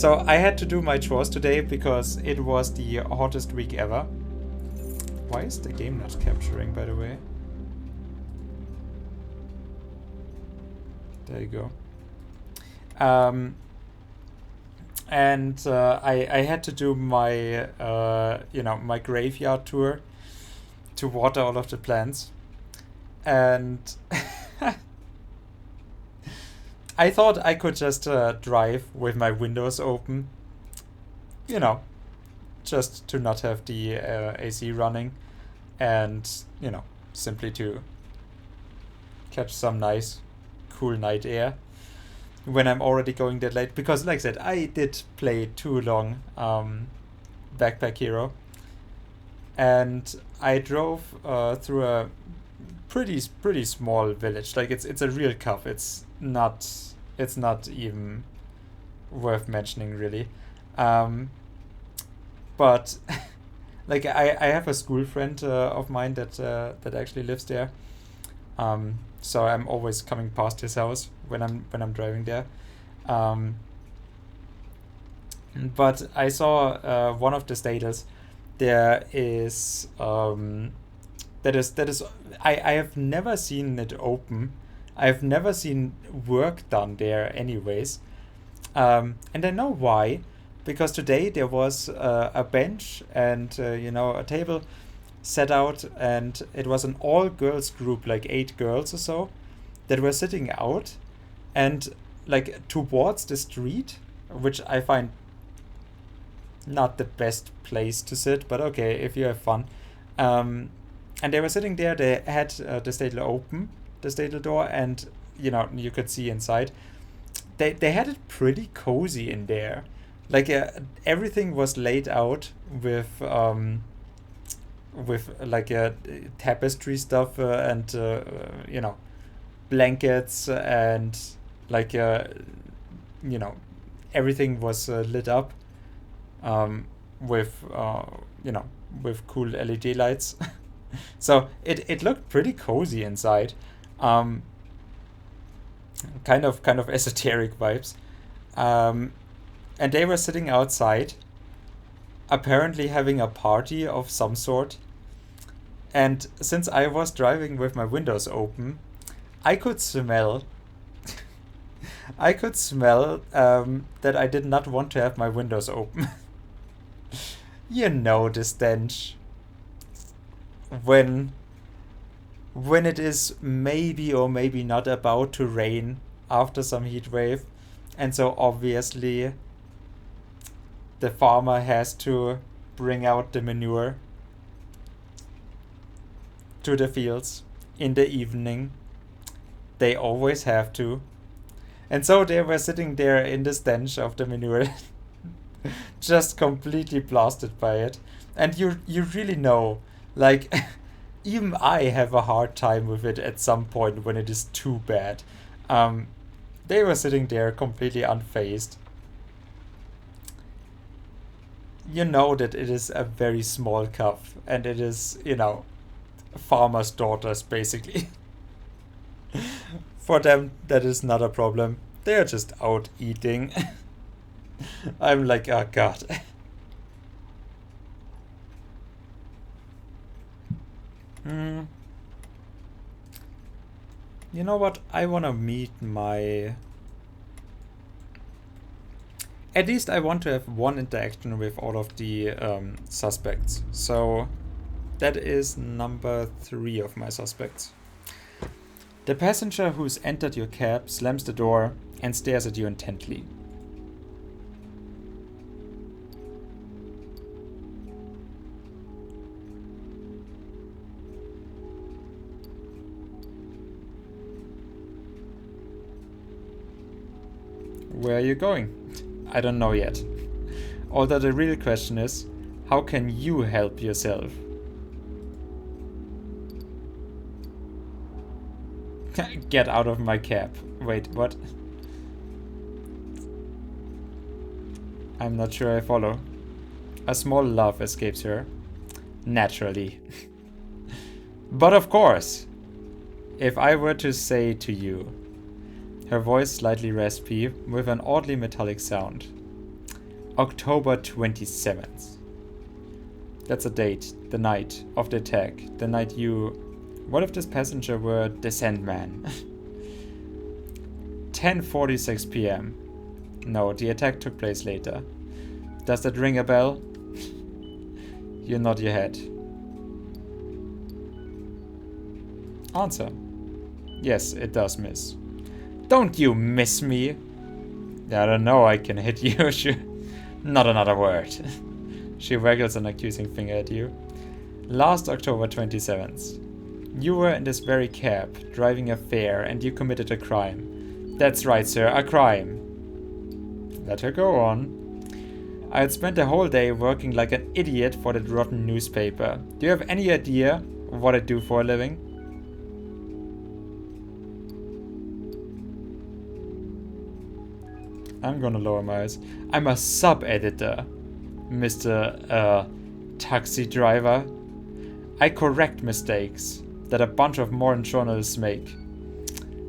So I had to do my chores today because it was the hottest week ever. Why is the game not capturing, by the way? There you go. And I had to do my my graveyard tour to water all of the plants, and I thought I could just drive with my windows open, just to not have the AC running, and simply to catch some nice cool night air when I'm already going that late, because like I said, I did play too long Backpack Hero, and I drove through a pretty small village. Like it's a real cuff. It's not even worth mentioning, really. But like I have a school friend of mine that actually lives there. So I'm always coming past his house when I'm driving there. But I saw one of the status. There is that is I have never seen it open. I've never seen work done there anyways. And I know why, because today there was a bench and a table set out, and it was an all-girls group, like 8 girls or so, that were sitting out and like towards the street, which I find not the best place to sit, but okay, if you have fun. And they were sitting there. They had the stable door, and you could see inside. They had it pretty cozy in there. Like everything was laid out with like tapestry stuff and blankets, and like everything was lit up with with cool LED lights. So it looked pretty cozy inside. Kind of esoteric vibes. And they were sitting outside, apparently having a party of some sort. And since I was driving with my windows open, I could smell that I did not want to have my windows open. The stench when it is maybe or maybe not about to rain after some heat wave, and so obviously the farmer has to bring out the manure to the fields in the evening. They always have to. And so they were sitting there in the stench of the manure, just completely blasted by it. And you really know, like, even I have a hard time with it at some point when it is too bad. They were sitting there completely unfazed. You know that it is a very small cuff, and it is, farmers' daughters, basically. For them, that is not a problem. They are just out eating. I'm like, oh god. You know what? I want to meet my... At least I want to have one interaction with all of the suspects. So that is number 3 of my suspects. The passenger who's entered your cab slams the door and stares at you intently. Where are you going? I don't know yet. Although the real question is, how can you help yourself? Get out of my cab. Wait, what? I'm not sure I follow. A small laugh escapes her. Naturally. But of course, if I were to say to you, her voice slightly raspy with an oddly metallic sound, October 27th. That's a date. The night of the attack. The night you... What if this passenger were the Sandman? 10:46 p.m. No, the attack took place later. Does that ring a bell? You nod your head. Answer. Yes, it does, miss. Don't you miss me? I don't know, I can hit you. Not another word. She waggles an accusing finger at you. Last October 27th. You were in this very cab, driving a fare, and you committed a crime. That's right, sir, a crime. Let her go on. I had spent the whole day working like an idiot for that rotten newspaper. Do you have any idea what I do for a living? I'm gonna lower my eyes. I'm a sub-editor, Mr. Taxi driver. I correct mistakes that a bunch of modern journalists make.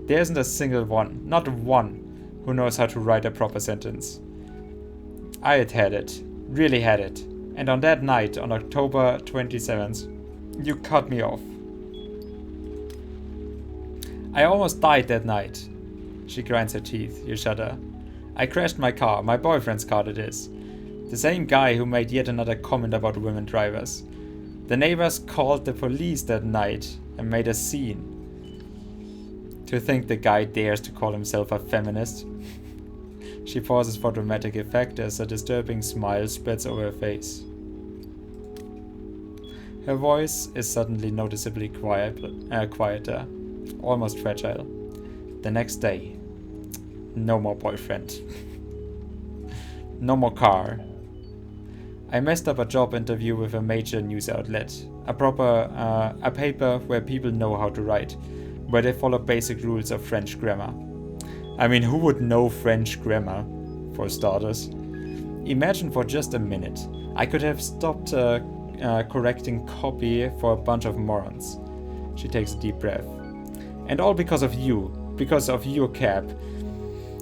There isn't a single one, not one, who knows how to write a proper sentence. I had it, really had it. And on that night, on October 27th, you cut me off. I almost died that night. She grinds her teeth, you shudder. I crashed my car, my boyfriend's car that is. The same guy who made yet another comment about women drivers. The neighbors called the police that night and made a scene. To think the guy dares to call himself a feminist. She pauses for dramatic effect as a disturbing smile spreads over her face. Her voice is suddenly noticeably quieter, almost fragile. The next day, no more boyfriend. No more car. I messed up a job interview with a major news outlet. A paper where people know how to write, where they follow basic rules of French grammar. I mean, who would know French grammar, for starters? Imagine for just a minute, I could have stopped correcting copy for a bunch of morons. She takes a deep breath. And all because of you, because of your cab.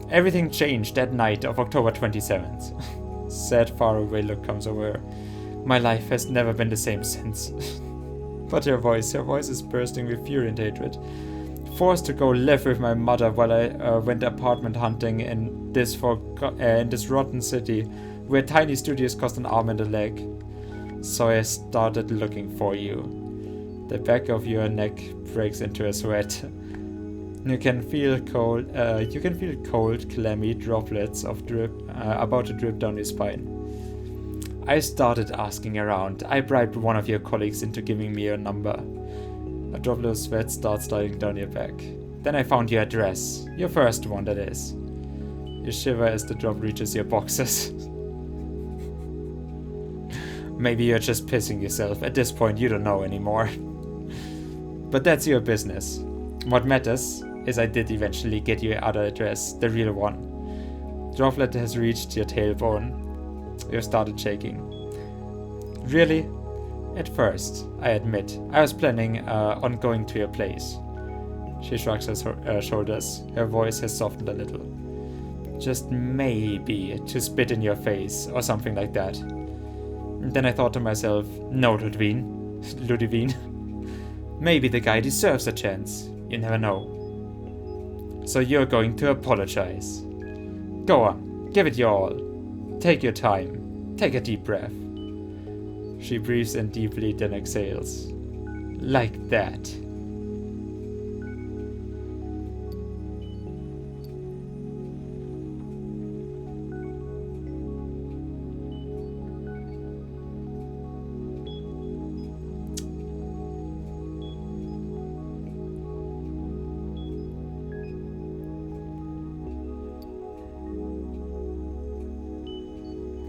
Everything changed that night of October 27th. Sad, faraway look comes over her. My life has never been the same since. But her voice is bursting with fury and hatred. Forced to go live with my mother while I went apartment hunting in this rotten city where tiny studios cost an arm and a leg. So I started looking for you. The back of your neck breaks into a sweat. You can feel cold, clammy droplets of drip about to drip down your spine. I started asking around. I bribed one of your colleagues into giving me your number. A droplet of sweat starts sliding down your back. Then I found your address. Your first one, that is. You shiver as the drop reaches your boxes. Maybe you're just pissing yourself. At this point, you don't know anymore. But that's your business. What matters is I did eventually get your other address, the real one. Droplet has reached your tailbone. You started shaking. Really? At first, I admit, I was planning on going to your place. She shrugs her shoulders. Her voice has softened a little. Just maybe to spit in your face or something like that. And then I thought to myself, no, Ludivine. Maybe the guy deserves a chance. You never know. So you're going to apologize. Go on, give it your all. Take your time. Take a deep breath. She breathes in deeply, then exhales. Like that.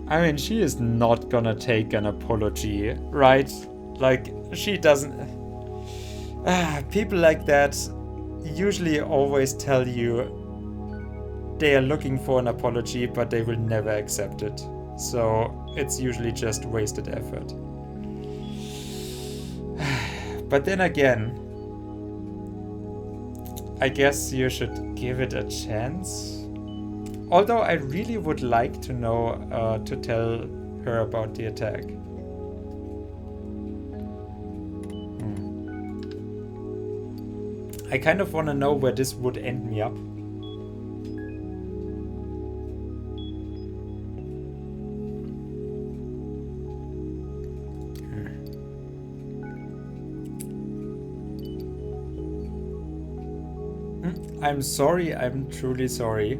I mean, she is not gonna take an apology, right? Like, she doesn't... people like that usually always tell you they are looking for an apology, but they will never accept it. So, it's usually just wasted effort. But then again, I guess you should give it a chance. Although I really would like to know, to tell her about the attack. I kind of want to know where this would end me up. I'm sorry, I'm truly sorry.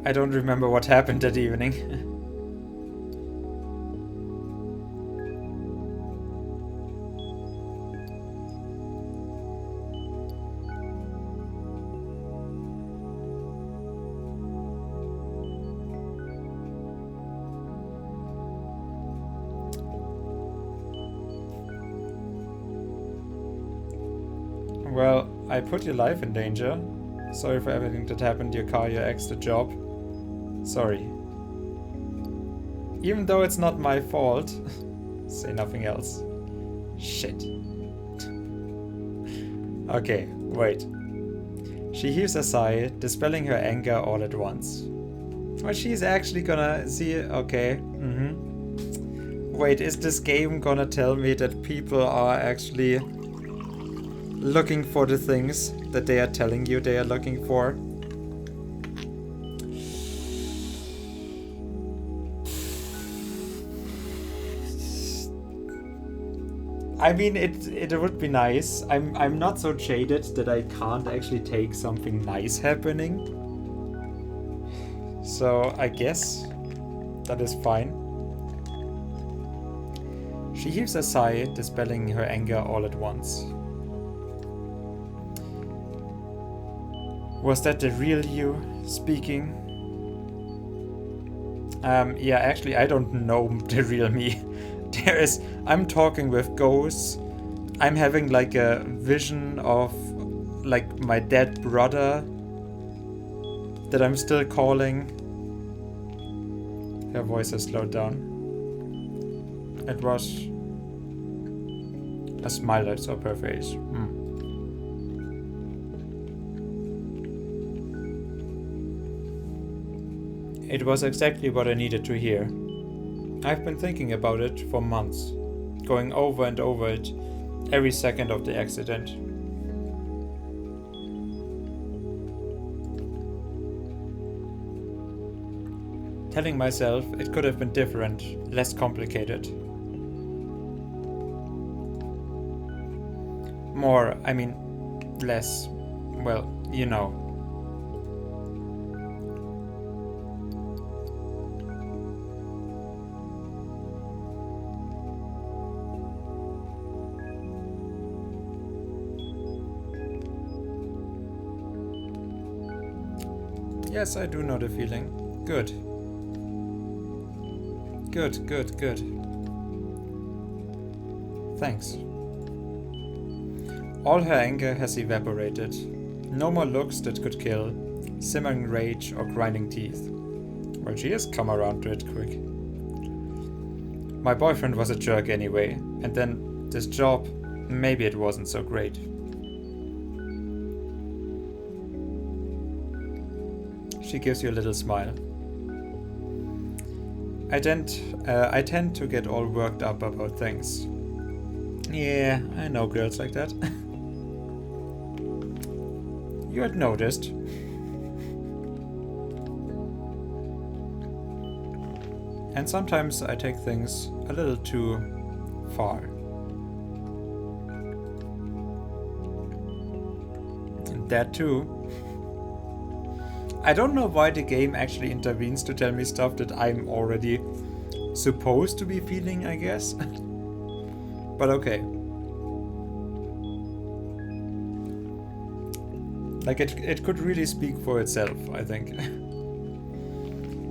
I don't remember what happened that evening. Well, I put your life in danger. Sorry for everything that happened, your car, your ex, the job. Sorry. Even though it's not my fault. Say nothing else. Shit. Okay, wait. She heaves a sigh, dispelling her anger all at once. Well, she's actually gonna see it. Okay. Wait, is this game gonna tell me that people are actually looking for the things that they are telling you they are looking for? I mean, it would be nice. I'm not so jaded that I can't actually take something nice happening. So I guess that is fine. She heaves a sigh, dispelling her anger all at once. Was that the real you speaking? Yeah, actually, I don't know the real me. I'm talking with ghosts. I'm having like a vision of like my dead brother that I'm still calling. Her voice has slowed down. It was a smile that saw her face. It was exactly what I needed to hear. I've been thinking about it for months, going over and over it every second of the accident. Telling myself it could have been different, less complicated. Less, well, you know. Yes, I do know the feeling. Good. Good. Thanks. All her anger has evaporated. No more looks that could kill, simmering rage or grinding teeth. Well, she has come around to it quick. My boyfriend was a jerk anyway, and then this job, maybe it wasn't so great. She gives you a little smile. I tend to get all worked up about things. Yeah, I know girls like that. You had noticed. And sometimes I take things a little too far. And that too. I don't know why the game actually intervenes to tell me stuff that I'm already supposed to be feeling, I guess. But okay. Like it could really speak for itself, I think.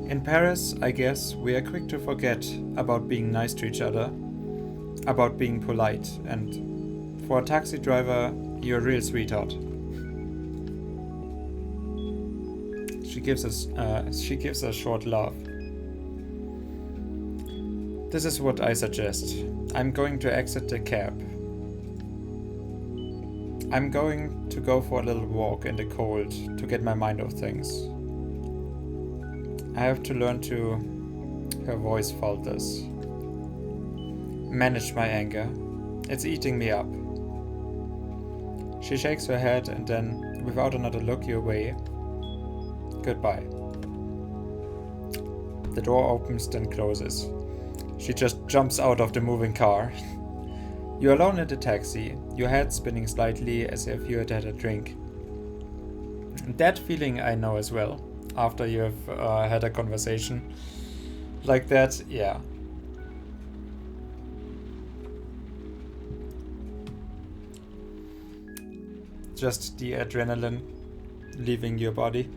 In Paris, I guess, we are quick to forget about being nice to each other, about being polite, and for a taxi driver, you're a real sweetheart. She gives a short laugh. This is what I suggest. I'm going to exit the cab. I'm going to go for a little walk in the cold to get my mind off things. I have to learn to... Her voice falters. Manage my anger. It's eating me up. She shakes her head and then, without another look your way, goodbye. The door opens, then closes. She just jumps out of the moving car. You're alone in the taxi, your head spinning slightly as if you had had a drink. That feeling I know as well, after you've had a conversation like that, yeah. Just the adrenaline leaving your body.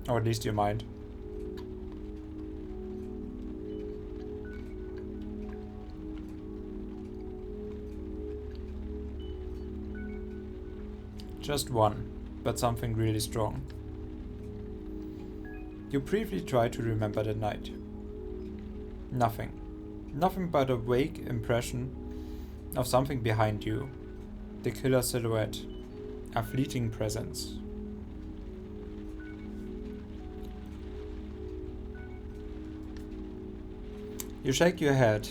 Or at least your mind. Just one, but something really strong. You briefly try to remember the night. Nothing. Nothing but a vague impression of something behind you. The killer silhouette. A fleeting presence. You shake your head.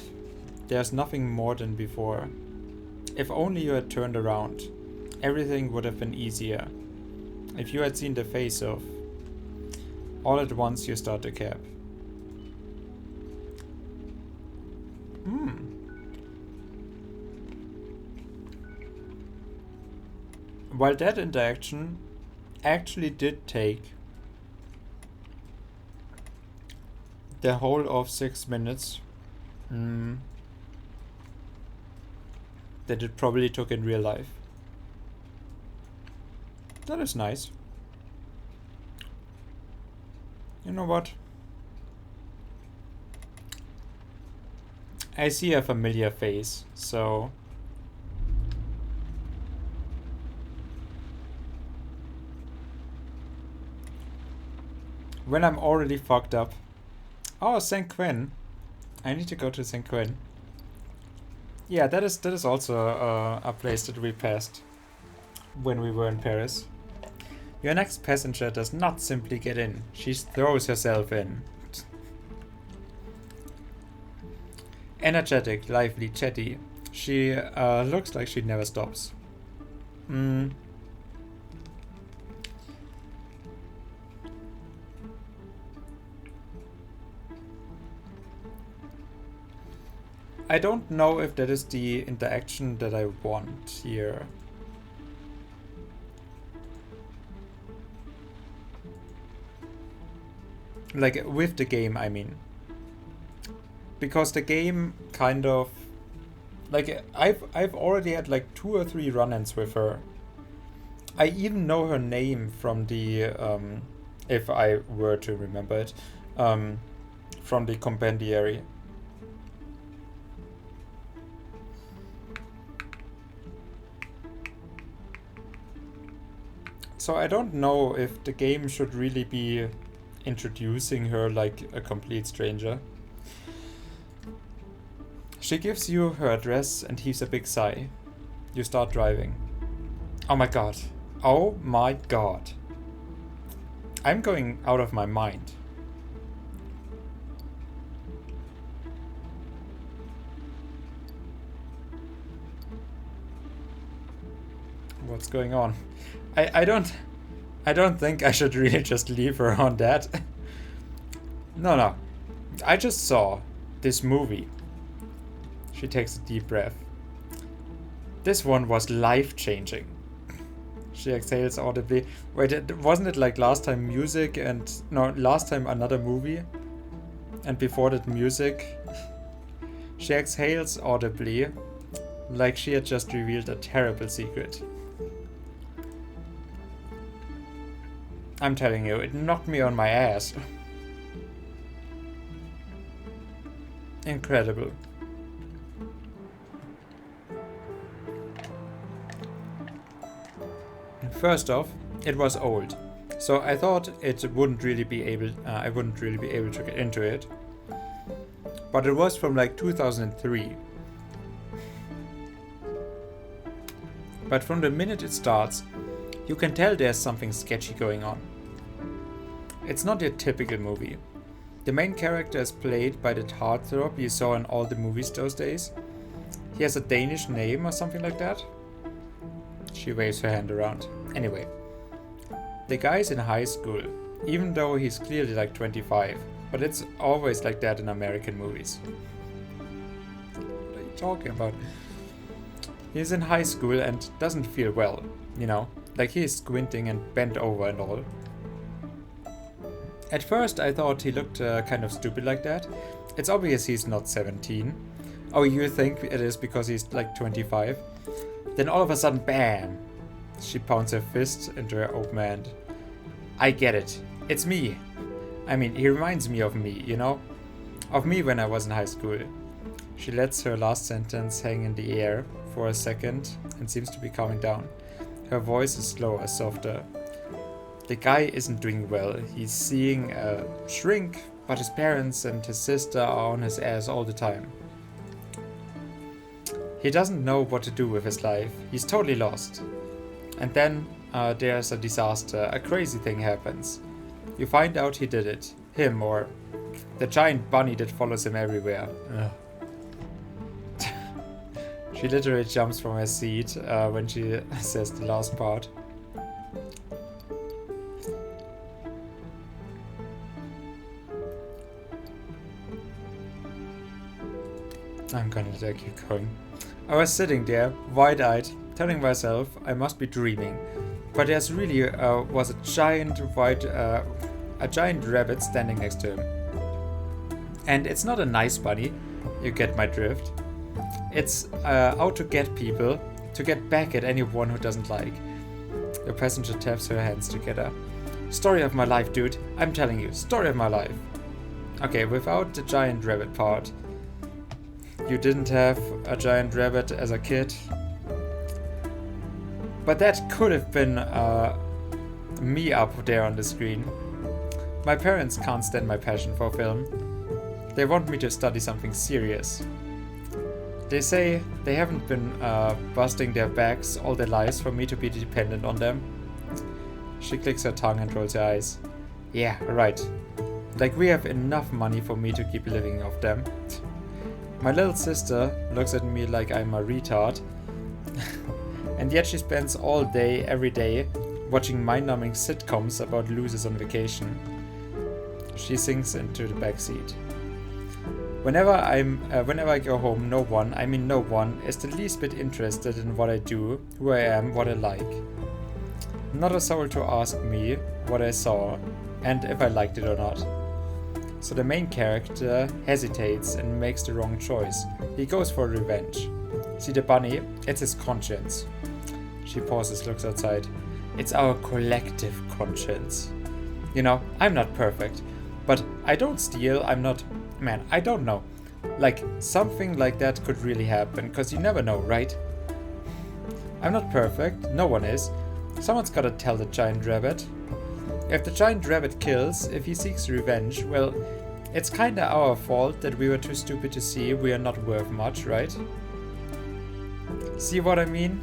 There's nothing more than before. If only you had turned around. Everything would have been easier. If you had seen the face of... All at once you start the cab. While that interaction actually did take the whole of 6 minutes that it probably took in real life. That is nice. You know what? I see a familiar face, so... When I'm already fucked up... Oh, St. Quin. I need to go to St. Quin. Yeah, that is also a place that we passed when we were in Paris. Your next passenger does not simply get in. She throws herself in. Energetic, lively, chatty. She looks like she never stops. I don't know if that is the interaction that I want here. Like, with the game, I mean. Because the game kind of... Like, I've already had like 2 or 3 run-ins with her. I even know her name from the... if I were to remember it. From the compendiary. So I don't know if the game should really be introducing her like a complete stranger. She gives you her address and heaves a big sigh. You start driving. Oh my god. Oh my god. I'm going out of my mind. What's going on? I don't think I should really just leave her on that. No. I just saw this movie. She takes a deep breath. This one was life-changing. She exhales audibly. Wait, wasn't it like last time music and... No, last time another movie? And before that music? She exhales audibly, like she had just revealed a terrible secret. I'm telling you, it knocked me on my ass. Incredible. First off, it was old, so I thought it wouldn't really be able. I wouldn't really be able to get into it. But it was from like 2003. but from the minute it starts, you can tell there's something sketchy going on. It's not your typical movie. The main character is played by that heartthrob you saw in all the movies those days. He has a Danish name or something like that. She waves her hand around. Anyway, the guy's in high school, even though he's clearly like 25, but it's always like that in American movies. What are you talking about? He's in high school and doesn't feel well, you know, like he's squinting and bent over and all. At first I thought he looked kind of stupid like that. It's obvious he's not 17. Oh, you think it is because he's like 25? Then all of a sudden, bam! She pounds her fist into her open hand. I get it. It's me. I mean, he reminds me of me, you know? Of me when I was in high school. She lets her last sentence hang in the air for a second and seems to be calming down. Her voice is slower, softer. The guy isn't doing well. He's seeing a shrink, but his parents and his sister are on his ass all the time. He doesn't know what to do with his life. He's totally lost. And then there's a disaster. A crazy thing happens. You find out he did it. Him or the giant bunny that follows him everywhere. She literally jumps from her seat when she says the last part. I'm gonna let her keep going. I was sitting there, wide-eyed, telling myself I must be dreaming, but there's really was a giant rabbit standing next to him. And it's not a nice bunny, you get my drift. It's out to get people, to get back at anyone who doesn't like. The passenger taps her hands together. Story of my life, dude. I'm telling you, story of my life. Okay, without the giant rabbit part. You didn't have a giant rabbit as a kid. But that could have been me up there on the screen. My parents can't stand my passion for film. They want me to study something serious. They say they haven't been busting their backs all their lives for me to be dependent on them. She clicks her tongue and rolls her eyes. Yeah, right. Like we have enough money for me to keep living off them. My little sister looks at me like I'm a retard. And yet she spends all day, every day, watching mind-numbing sitcoms about losers on vacation. She sinks into the backseat. Whenever I go home, no one is the least bit interested in what I do, who I am, what I like. Not a soul to ask me what I saw, and if I liked it or not. So the main character hesitates and makes the wrong choice. He goes for revenge. See the bunny? It's his conscience. She pauses, looks outside. It's our collective conscience. You know, I'm not perfect, but I don't steal, I'm not... Man, I don't know. Like, something like that could really happen, because you never know, right? I'm not perfect, no one is. Someone's gotta tell the giant rabbit. If the giant rabbit kills, if he seeks revenge, well, it's kinda our fault that we were too stupid to see we are not worth much, right? See what I mean?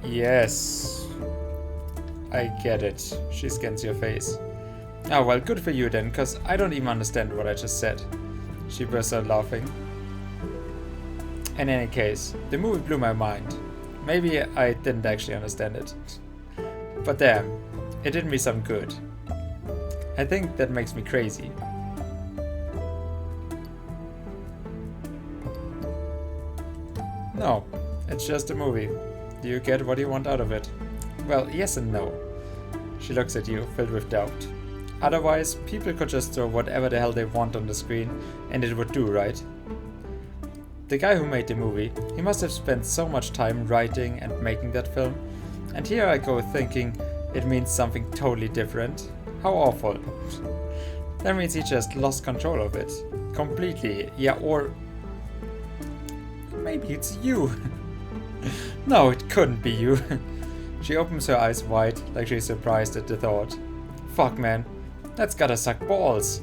Yes. I get it. She scans your face. Oh, well, good for you then, cause I don't even understand what I just said. She bursts out laughing. In any case, the movie blew my mind. Maybe I didn't actually understand it. But damn, it did me some good. I think that makes me crazy. No, it's just a movie. Do you get what you want out of it? Well, yes and no. She looks at you, filled with doubt. Otherwise, people could just throw whatever the hell they want on the screen, and it would do, right? The guy who made the movie, he must have spent so much time writing and making that film, and here I go thinking it means something totally different. How awful. That means he just lost control of it. Completely. Yeah, or... maybe it's you. No, it couldn't be you. She opens her eyes wide, like she's surprised at the thought. Fuck, man. That's gotta suck balls.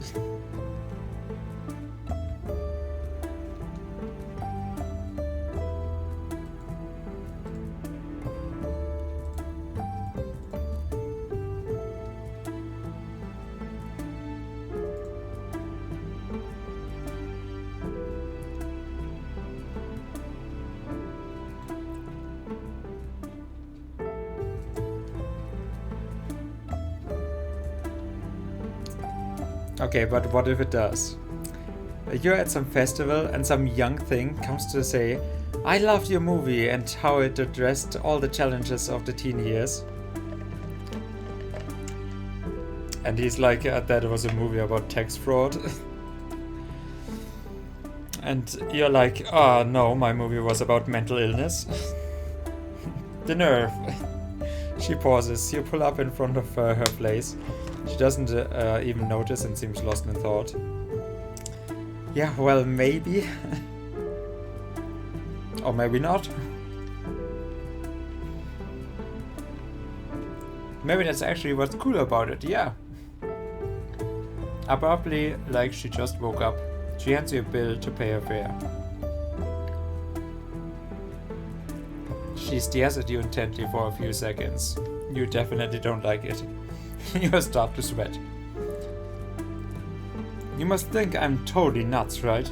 Okay, but what if it does? You're at some festival and some young thing comes to say, I loved your movie and how it addressed all the challenges of the teen years. And he's like, that was a movie about tax fraud. And you're like, oh no, my movie was about mental illness. The nerve. She pauses. You pull up in front of her place. She doesn't even notice and seems lost in thought. Yeah, well, maybe. Or maybe not. Maybe that's actually what's cool about it, yeah. Abruptly, like she just woke up, she hands you a bill to pay her fare. She stares at you intently for a few seconds. You definitely don't like it. You start to sweat. You must think I'm totally nuts, right?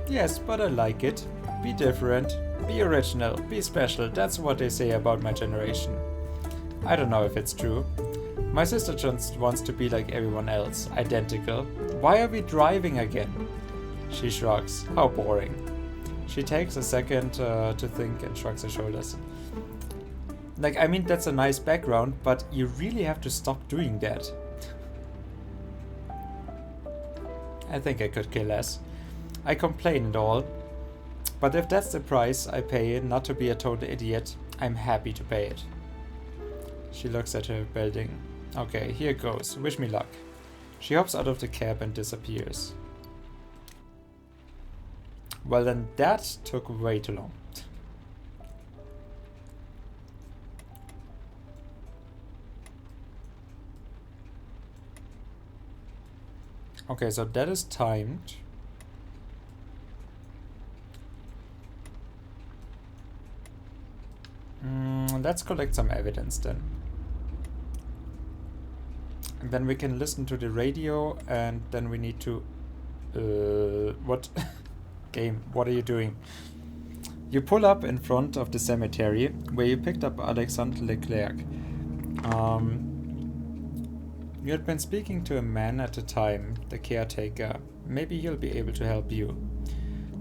Yes, but I like it. Be different, be original, be special. That's what they say about my generation. I don't know if it's true. My sister just wants to be like everyone else, identical. Why are we driving again? She shrugs. How boring. She takes a second to think and shrugs her shoulders. Like, I mean, that's a nice background, but you really have to stop doing that. I think I could care less. I complain and all. But if that's the price I pay not to be a total idiot, I'm happy to pay it. She looks at her building. Okay, here goes. Wish me luck. She hops out of the cab and disappears. Well, then that took way too long. Okay, so that is timed. Let's collect some evidence then. And then we can listen to the radio, and then we need to... what? Game, what are you doing? You pull up in front of the cemetery where you picked up Alexandre Leclerc. You had been speaking to a man at the time, the caretaker. Maybe he'll be able to help you.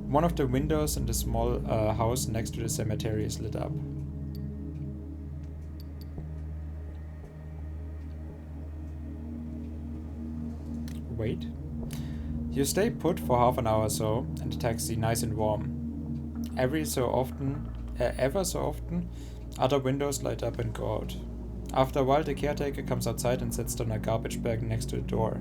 One of the windows in the small house next to the cemetery is lit up. Wait. You stay put for half an hour or so, and the taxi nice and warm. Ever so often, other windows light up and go out. After a while, the caretaker comes outside and sits down a garbage bag next to the door.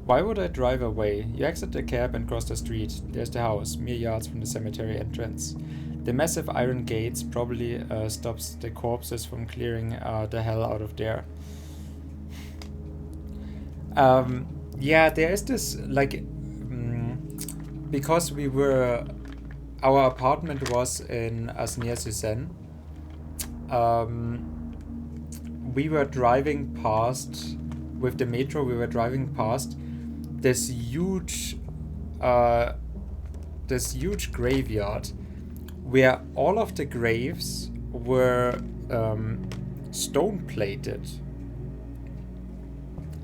Why would I drive away? You exit the cab and cross the street. There's the house, mere yards from the cemetery entrance. The massive iron gates probably stops the corpses from clearing the hell out of there. Yeah, there is this, like, because our apartment was in Asnières-sur-Seine. We were driving past, with the metro, we were driving past this huge graveyard where all of the graves were stone plated.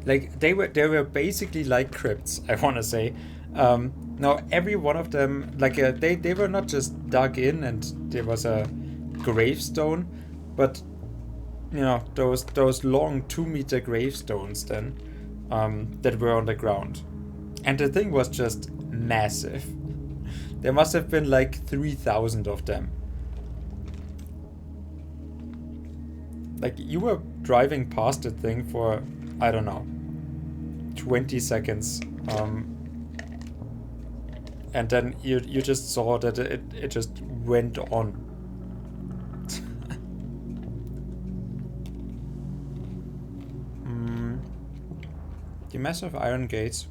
Like they were basically like crypts, I want to say. Now every one of them, like they were not just dug in and there was a gravestone, but you know those long 2-meter gravestones then that were on the ground, and the thing was just massive. There must have been like 3,000 of them. Like, you were driving past the thing for, I don't know, 20 seconds. And then you just saw that it just went on. The massive iron gates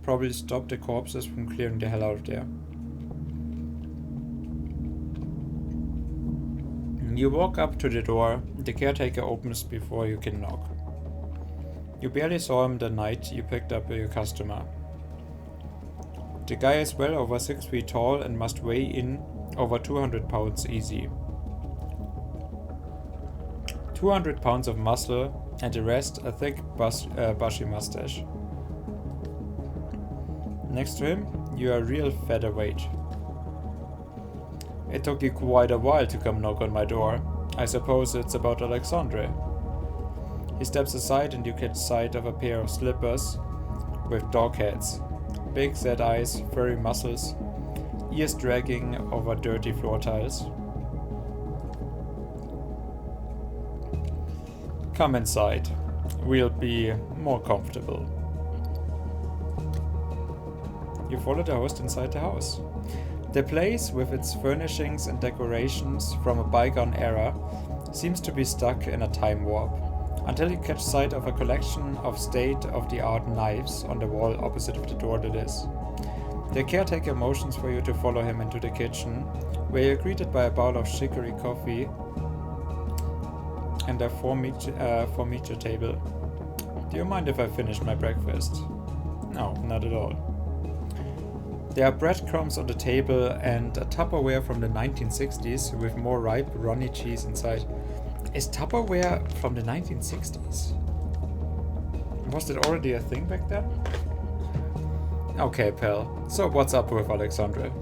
probably stopped the corpses from clearing the hell out of there. You walk up to the door, the caretaker opens before you can knock. You barely saw him the night you picked up your customer. The guy is well over 6 feet tall and must weigh in over 200 pounds easy. 200 pounds of muscle and the rest a thick bushy mustache. Next to him, you are a real featherweight. It took you quite a while to come knock on my door. I suppose it's about Alexandre. He steps aside and you catch sight of a pair of slippers with dog heads. Big sad eyes, furry muscles, ears dragging over dirty floor tiles. Come inside. We'll be more comfortable. You follow the host inside the house. The place, with its furnishings and decorations from a bygone era, seems to be stuck in a time warp, until you catch sight of a collection of state-of-the-art knives on the wall opposite of the door that is. The caretaker motions for you to follow him into the kitchen, where you're greeted by a bowl of chicory coffee and a four-meter table. Do you mind if I finish my breakfast? No, not at all. There are breadcrumbs on the table and a Tupperware from the 1960s with more ripe runny cheese inside. Is Tupperware from the 1960s? Was that already a thing back then? Okay, pal. So what's up with Alexandre?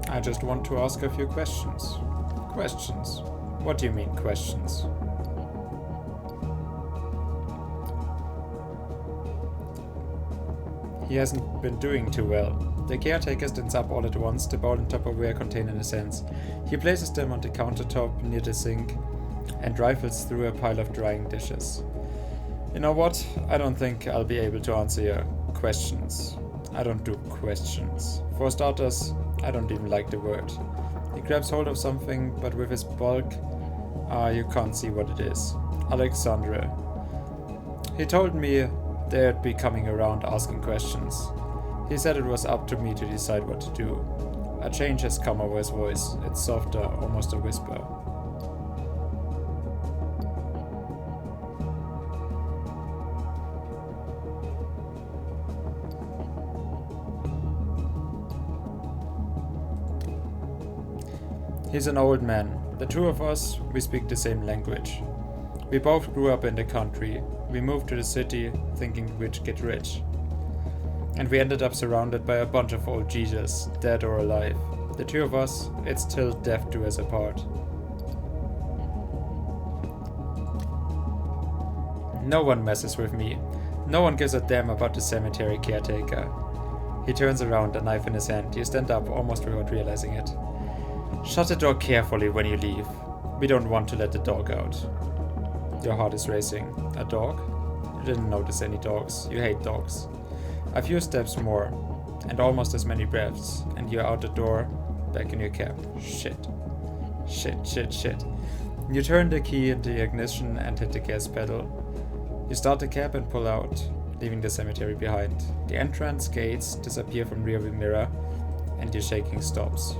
I just want to ask a few questions. Questions? What do you mean, questions? He hasn't been doing too well. The caretaker stands up all at once, the bowl and Tupperware contained in his hands. He places them on the countertop near the sink and rifles through a pile of drying dishes. You know what? I don't think I'll be able to answer your questions. I don't do questions. For starters, I don't even like the word. He grabs hold of something, but with his bulk, you can't see what it is. Alexandre. He told me they'd be coming around asking questions. He said it was up to me to decide what to do. A change has come over his voice. It's softer, almost a whisper. He's an old man. The two of us, we speak the same language. We both grew up in the country. We moved to the city thinking we'd get rich. And we ended up surrounded by a bunch of old Jesus, dead or alive. The two of us, it's till death do us apart. No one messes with me. No one gives a damn about the cemetery caretaker. He turns around, a knife in his hand. You stand up almost without realizing it. Shut the door carefully when you leave. We don't want to let the dog out. Your heart is racing. A dog? You didn't notice any dogs. You hate dogs. A few steps more, and almost as many breaths, and you're out the door, back in your cab. Shit. Shit, shit, shit. You turn the key in the ignition and hit the gas pedal. You start the cab and pull out, leaving the cemetery behind. The entrance gates disappear from rearview mirror, and your shaking stops.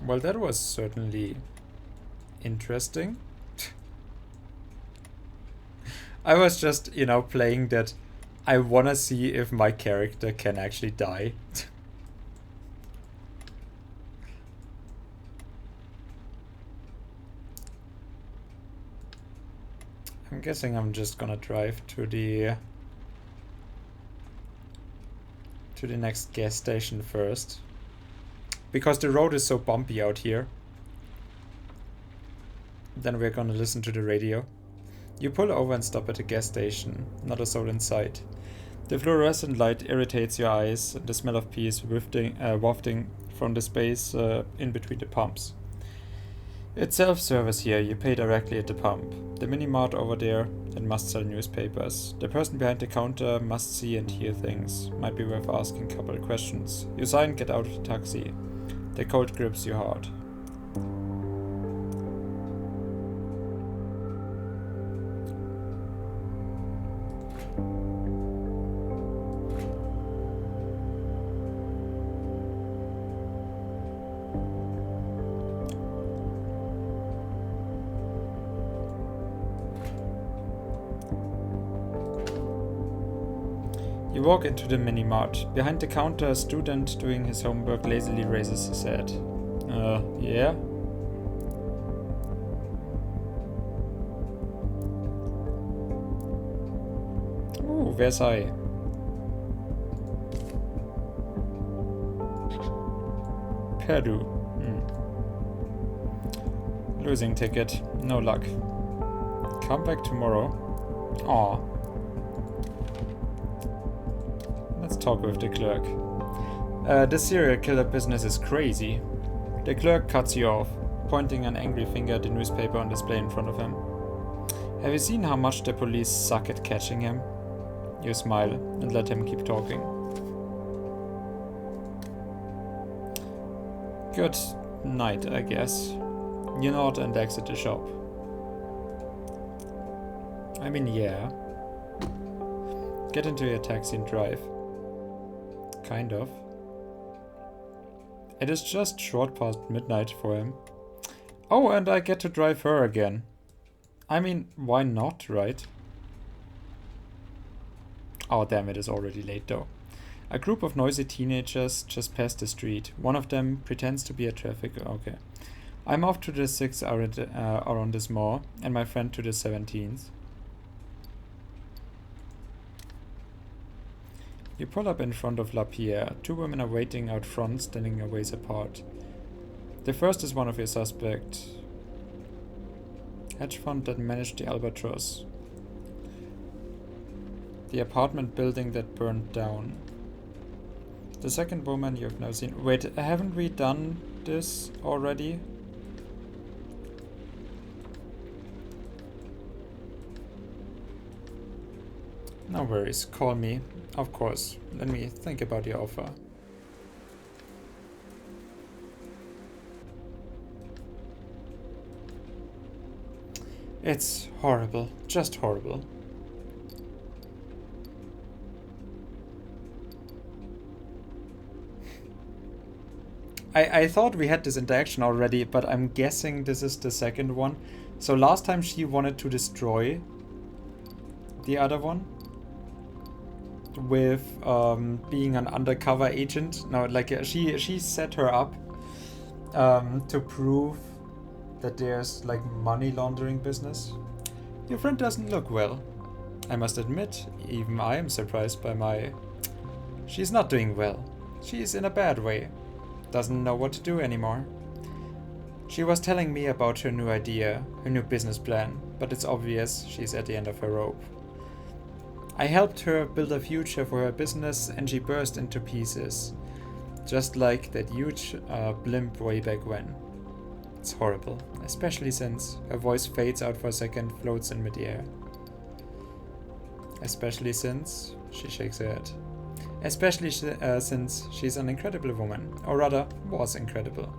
Well, that was certainly interesting. I was just, playing that I wanna see if my character can actually die. I'm guessing I'm just gonna drive to the to the next gas station first. Because the road is so bumpy out here. Then we're gonna listen to the radio. You pull over and stop at a gas station. Not a soul in sight. The fluorescent light irritates your eyes, and the smell of pee is wafting from the space in between the pumps. It's self-service here. You pay directly at the pump. The mini-mart over there, it must sell newspapers. The person behind the counter must see and hear things. Might be worth asking a couple of questions. You sign, get out of the taxi. The cold grips you hard. You walk into the mini-mart. Behind the counter, a student doing his homework lazily raises his head. Yeah? Ooh, Versailles. Perdue. Losing ticket. No luck. Come back tomorrow. Aw. Let's talk with the clerk. The serial killer business is crazy. The clerk cuts you off, pointing an angry finger at the newspaper on display in front of him. Have you seen how much the police suck at catching him? You smile and let him keep talking. Good night, I guess. You nod and exit the shop. I mean, yeah. Get into your taxi and drive. Kind of. It is just short past midnight for him. Oh, and I get to drive her again. I mean, why not, right? Oh, damn, it is already late though. A group of noisy teenagers just passed the street. One of them pretends to be a traffic... Okay. I'm off to the 6th arrondissement and my friend to the 17th. You pull up in front of La Pierre. Two women are waiting out front, standing a ways apart. The first is one of your suspects. Hedge fund that managed the Albatross. The apartment building that burned down. The second woman you've now seen. Wait, haven't we done this already? No worries, call me. Of course, let me think about your offer. It's horrible, just horrible. I thought we had this interaction already, but I'm guessing this is the second one. So last time she wanted to destroy the other one with being an undercover agent. No, like she set her up to prove that there's like money laundering business. Your friend doesn't look well. I must admit, even I am surprised by my... She's not doing well. She's in a bad way. Doesn't know what to do anymore. She was telling me about her new idea, her new business plan, but it's obvious she's at the end of her rope. I helped her build a future for her business and she burst into pieces. Just like that huge blimp way back when. It's horrible, especially since her voice fades out for a second, floats in midair. Especially since... She shakes her head. Especially since she's an incredible woman, or rather, was incredible.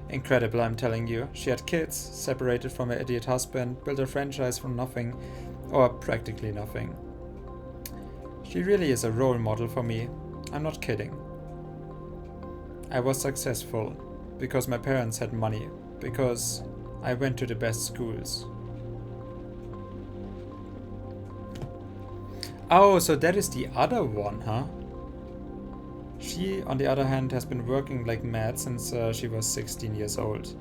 Incredible, I'm telling you. She had kids, separated from her idiot husband, built a franchise from nothing, or practically nothing. She really is a role model for me. I'm not kidding. I was successful because my parents had money, because I went to the best schools. Oh, so that is the other one, huh? She, on the other hand, has been working like mad since she was 16 years old.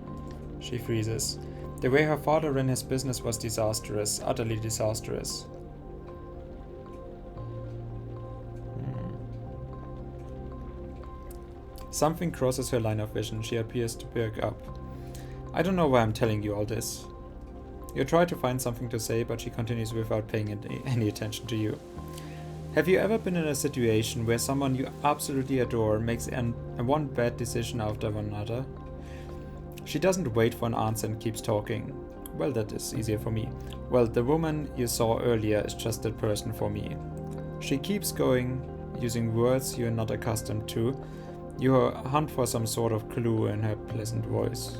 She freezes. The way her father ran his business was disastrous, utterly disastrous. Something crosses her line of vision. She appears to perk up. I don't know why I'm telling you all this. You try to find something to say, but she continues without paying any attention to you. Have you ever been in a situation where someone you absolutely adore makes one bad decision after another? She doesn't wait for an answer and keeps talking. Well, that is easier for me. Well, the woman you saw earlier is just that person for me. She keeps going, using words you're not accustomed to. You hunt for some sort of clue in her pleasant voice.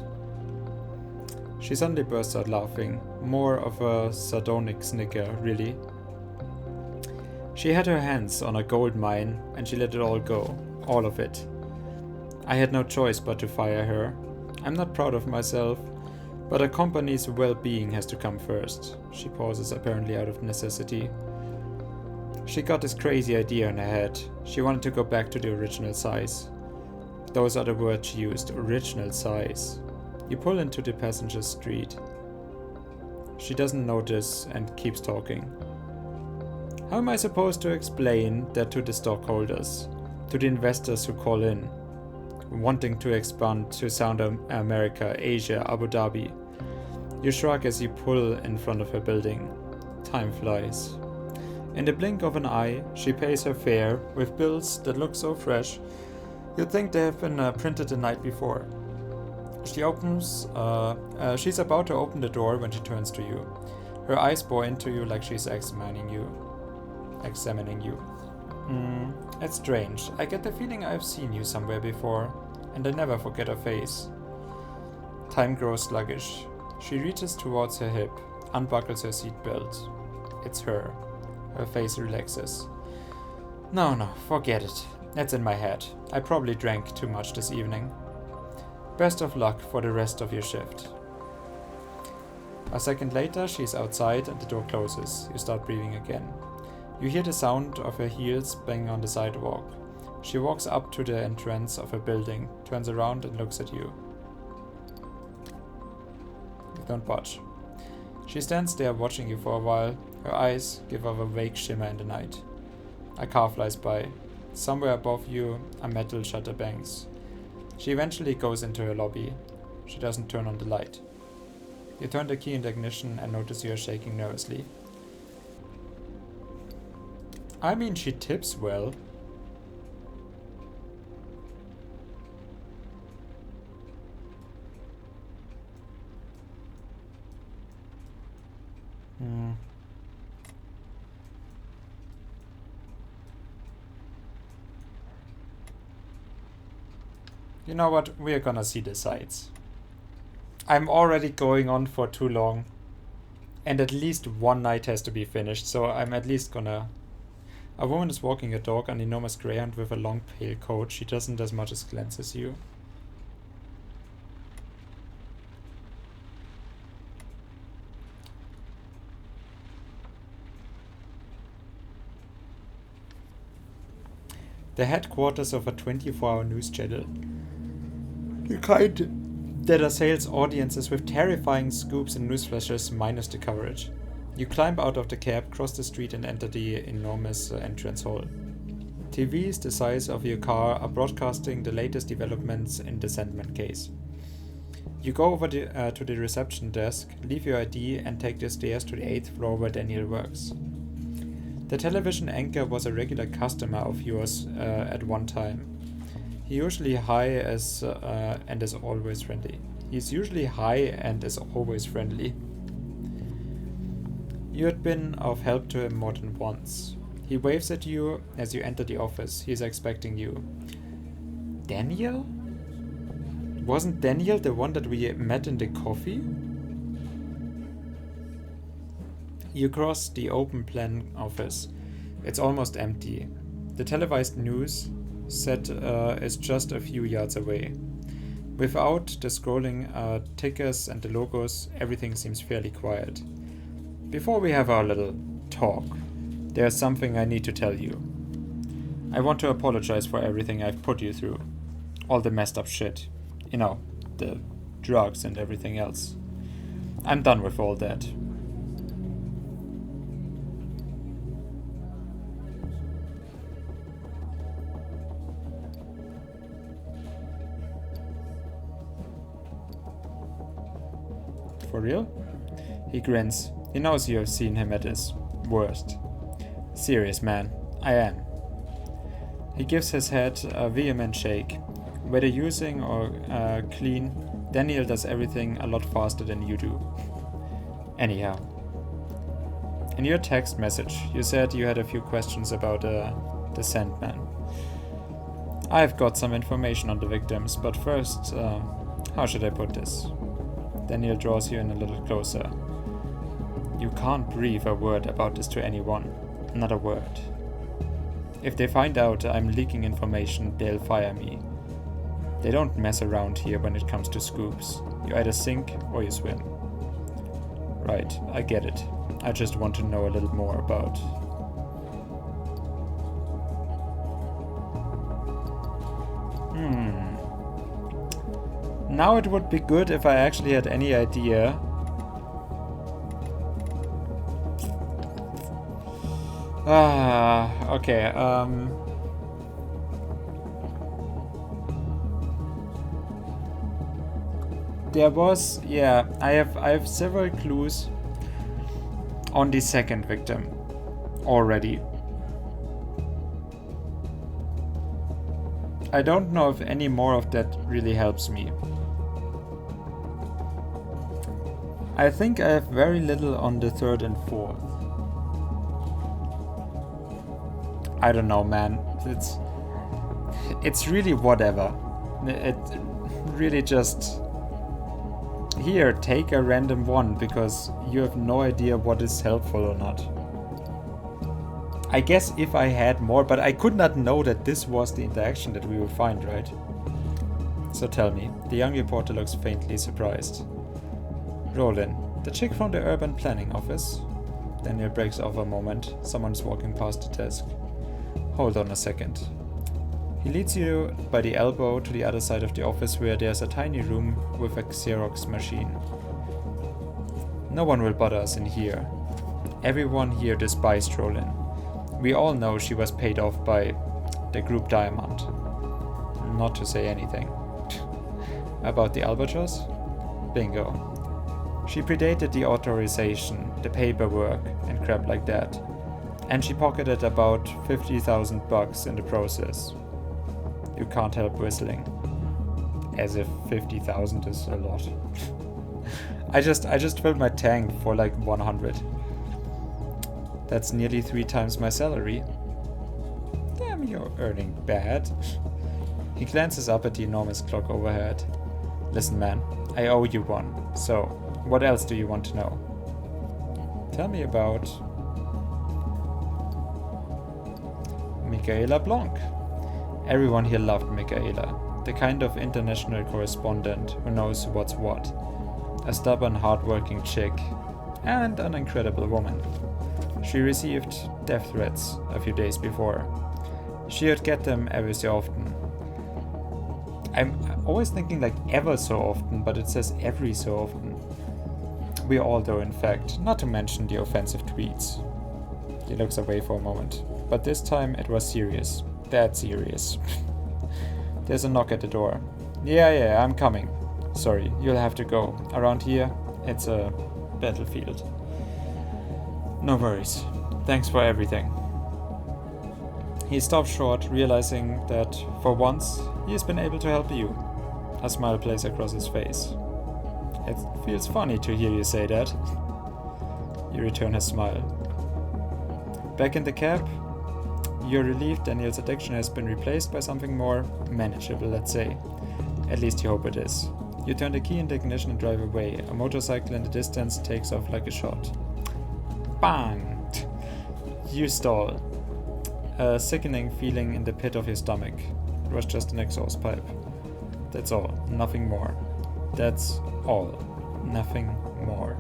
She suddenly bursts out laughing, more of a sardonic snicker, really. She had her hands on a gold mine, and she let it all go, all of it. I had no choice but to fire her. I'm not proud of myself, but a company's well-being has to come first. She pauses, apparently out of necessity. She got this crazy idea in her head. She wanted to go back to the original size. Those are the words she used, original size. You pull into the passenger street. She doesn't notice and keeps talking. How am I supposed to explain that to the stockholders, to the investors who call in, wanting to expand to South America, Asia, Abu Dhabi? You shrug as you pull in front of her building. Time flies. In the blink of an eye, she pays her fare with bills that look so fresh, you'd think they have been printed the night before. She's about to open the door when she turns to you. Her eyes bore into you like she's examining you. It's strange. I get the feeling I've seen you somewhere before, and I never forget her face. Time grows sluggish. She reaches towards her hip, unbuckles her seatbelt. It's her. Her face relaxes. No, forget it. That's in my head. I probably drank too much this evening. Best of luck for the rest of your shift. A second later, she's outside and the door closes. You start breathing again. You hear the sound of her heels banging on the sidewalk. She walks up to the entrance of her building, turns around and looks at you. You don't budge. She stands there watching you for a while. Her eyes give off a vague shimmer in the night. A car flies by. Somewhere above you, a metal shutter bangs. She eventually goes into her lobby. She doesn't turn on the light. You turn the key in the ignition and notice you are shaking nervously. I mean, she tips well. You know what? We're gonna see the sights. I'm already going on for too long. And at least one night has to be finished, so I'm at least gonna... A woman is walking a dog, an enormous greyhound with a long pale coat. She doesn't as much as glances you. The headquarters of a 24-hour news channel. The kind that assails audiences with terrifying scoops and news flashes minus the coverage. You climb out of the cab, cross the street and enter the enormous entrance hall. TVs the size of your car are broadcasting the latest developments in the Sandman case. You go over to the reception desk, leave your ID and take the stairs to the 8th floor where Daniel works. The television anchor was a regular customer of yours at one time. He's usually high and is always friendly. You had been of help to him more than once. He waves at you as you enter the office. He is expecting you. Daniel? Wasn't Daniel the one that we met in the coffee? You cross the open plan office. It's almost empty. The televised news set is just a few yards away. Without the scrolling tickers and the logos, everything seems fairly quiet. Before we have our little talk, there's something I need to tell you. I want to apologize for everything I've put you through. All the messed up shit. You know, the drugs and everything else. I'm done with all that. For real? He grins. He knows you have seen him at his worst. Serious, man. I am. He gives his head a vehement shake. Whether using or clean, Daniel does everything a lot faster than you do. Anyhow. In your text message, you said you had a few questions about the Sandman. I've got some information on the victims, but first, how should I put this? Daniel draws you in a little closer. You can't breathe a word about this to anyone. Not a word. If they find out I'm leaking information, they'll fire me. They don't mess around here when it comes to scoops. You either sink or you swim. Right, I get it. I just want to know a little more about... Now it would be good if I actually had any idea. Okay, there was, yeah, I have several clues on the second victim already. I don't know if any more of that really helps me. I think I have very little on the third and fourth. I don't know, man. It's really whatever. It really just... Here, take a random one, because you have no idea what is helpful or not. I guess if I had more, but I could not know that this was the interaction that we would find, right? So tell me, the young reporter looks faintly surprised. Roll in. The chick from the urban planning office? Daniel breaks off a moment. Someone's walking past the desk. Hold on a second. He leads you by the elbow to the other side of the office where there's a tiny room with a Xerox machine. No one will bother us in here. Everyone here despised Roland. We all know she was paid off by the Group Diamond. Not to say anything. About the Albatross? Bingo. She predated the authorization, the paperwork, and crap like that. And she pocketed about 50,000 bucks in the process. You can't help whistling. As if 50,000 is a lot. I just filled my tank for like 100. That's nearly 3 times my salary. Damn, you're earning bad. He glances up at the enormous clock overhead. Listen, man, I owe you one. So, what else do you want to know? Tell me about... Michaela Blanc. Everyone here loved Michaela, the kind of international correspondent who knows what's what. A stubborn, hard-working chick, and an incredible woman. She received death threats a few days before. She would get them every so often. I'm always thinking like ever so often, but it says every so often. We all do, in fact, not to mention the offensive tweets. He looks away for a moment, but this time it was serious. That serious. There's a knock at the door. Yeah, I'm coming. Sorry, you'll have to go. Around here, it's a battlefield. No worries. Thanks for everything. He stops short, realizing that, for once, he has been able to help you. A smile plays across his face. It feels funny to hear you say that. You return his smile. Back in the cab, you're relieved Daniel's addiction has been replaced by something more manageable, let's say. At least you hope it is. You turn the key in the ignition and drive away. A motorcycle in the distance takes off like a shot. Bang! You stall. A sickening feeling in the pit of your stomach. It was just an exhaust pipe. That's all. Nothing more. That's all. Nothing more.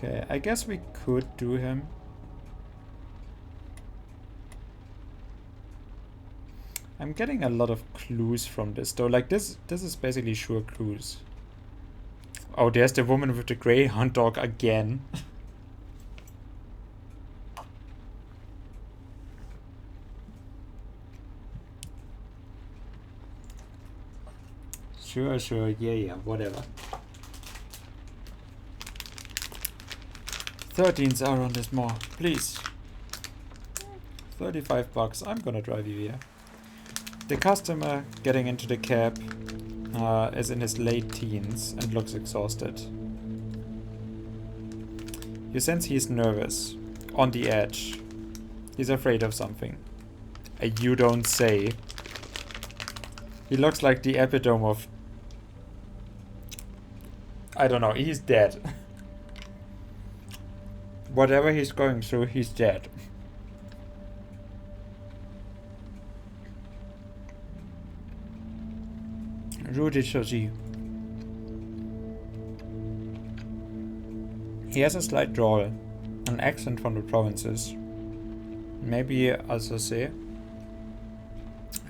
Okay, I guess we could do him. I'm getting a lot of clues from this though. Like this is basically sure clues. Oh, there's the woman with the greyhound dog again. Sure, yeah, whatever. 13s are on this more, please. $35, I'm gonna drive you here. The customer getting into the cab is in his late teens and looks exhausted. You sense he's nervous, on the edge. He's afraid of something. You don't say. He looks like the epitome of... I don't know, he's dead. Whatever he's going through, he's dead. Rudy Shoji. He has a slight drawl, an accent from the provinces. Maybe Alsace.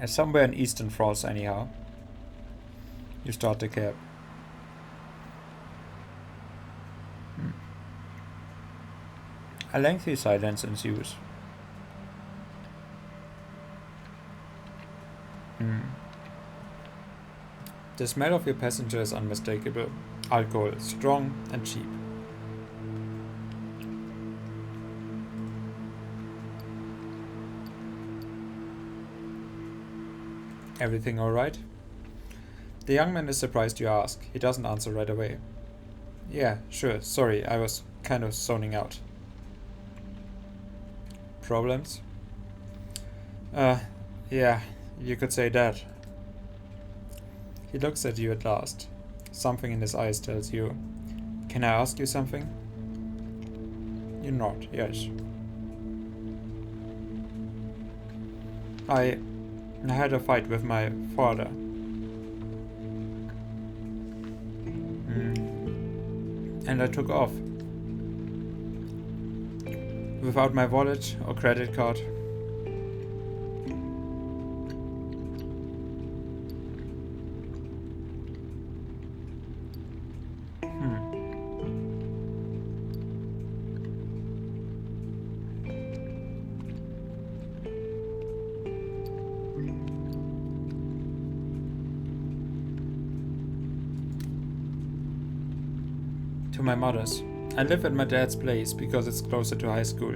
Somewhere in eastern France anyhow. You start the cab. A lengthy silence ensues. The smell of your passenger is unmistakable. Alcohol, strong and cheap. Everything alright? The young man is surprised you ask. He doesn't answer right away. Yeah, sure, sorry, I was kind of zoning out. Problems? Yeah, you could say that. He looks at you at last. Something in his eyes tells you, can I ask you something? You nod, yes. I had a fight with my father. And I took off. Without my wallet or credit card. To my mother's. I live at my dad's place because it's closer to high school.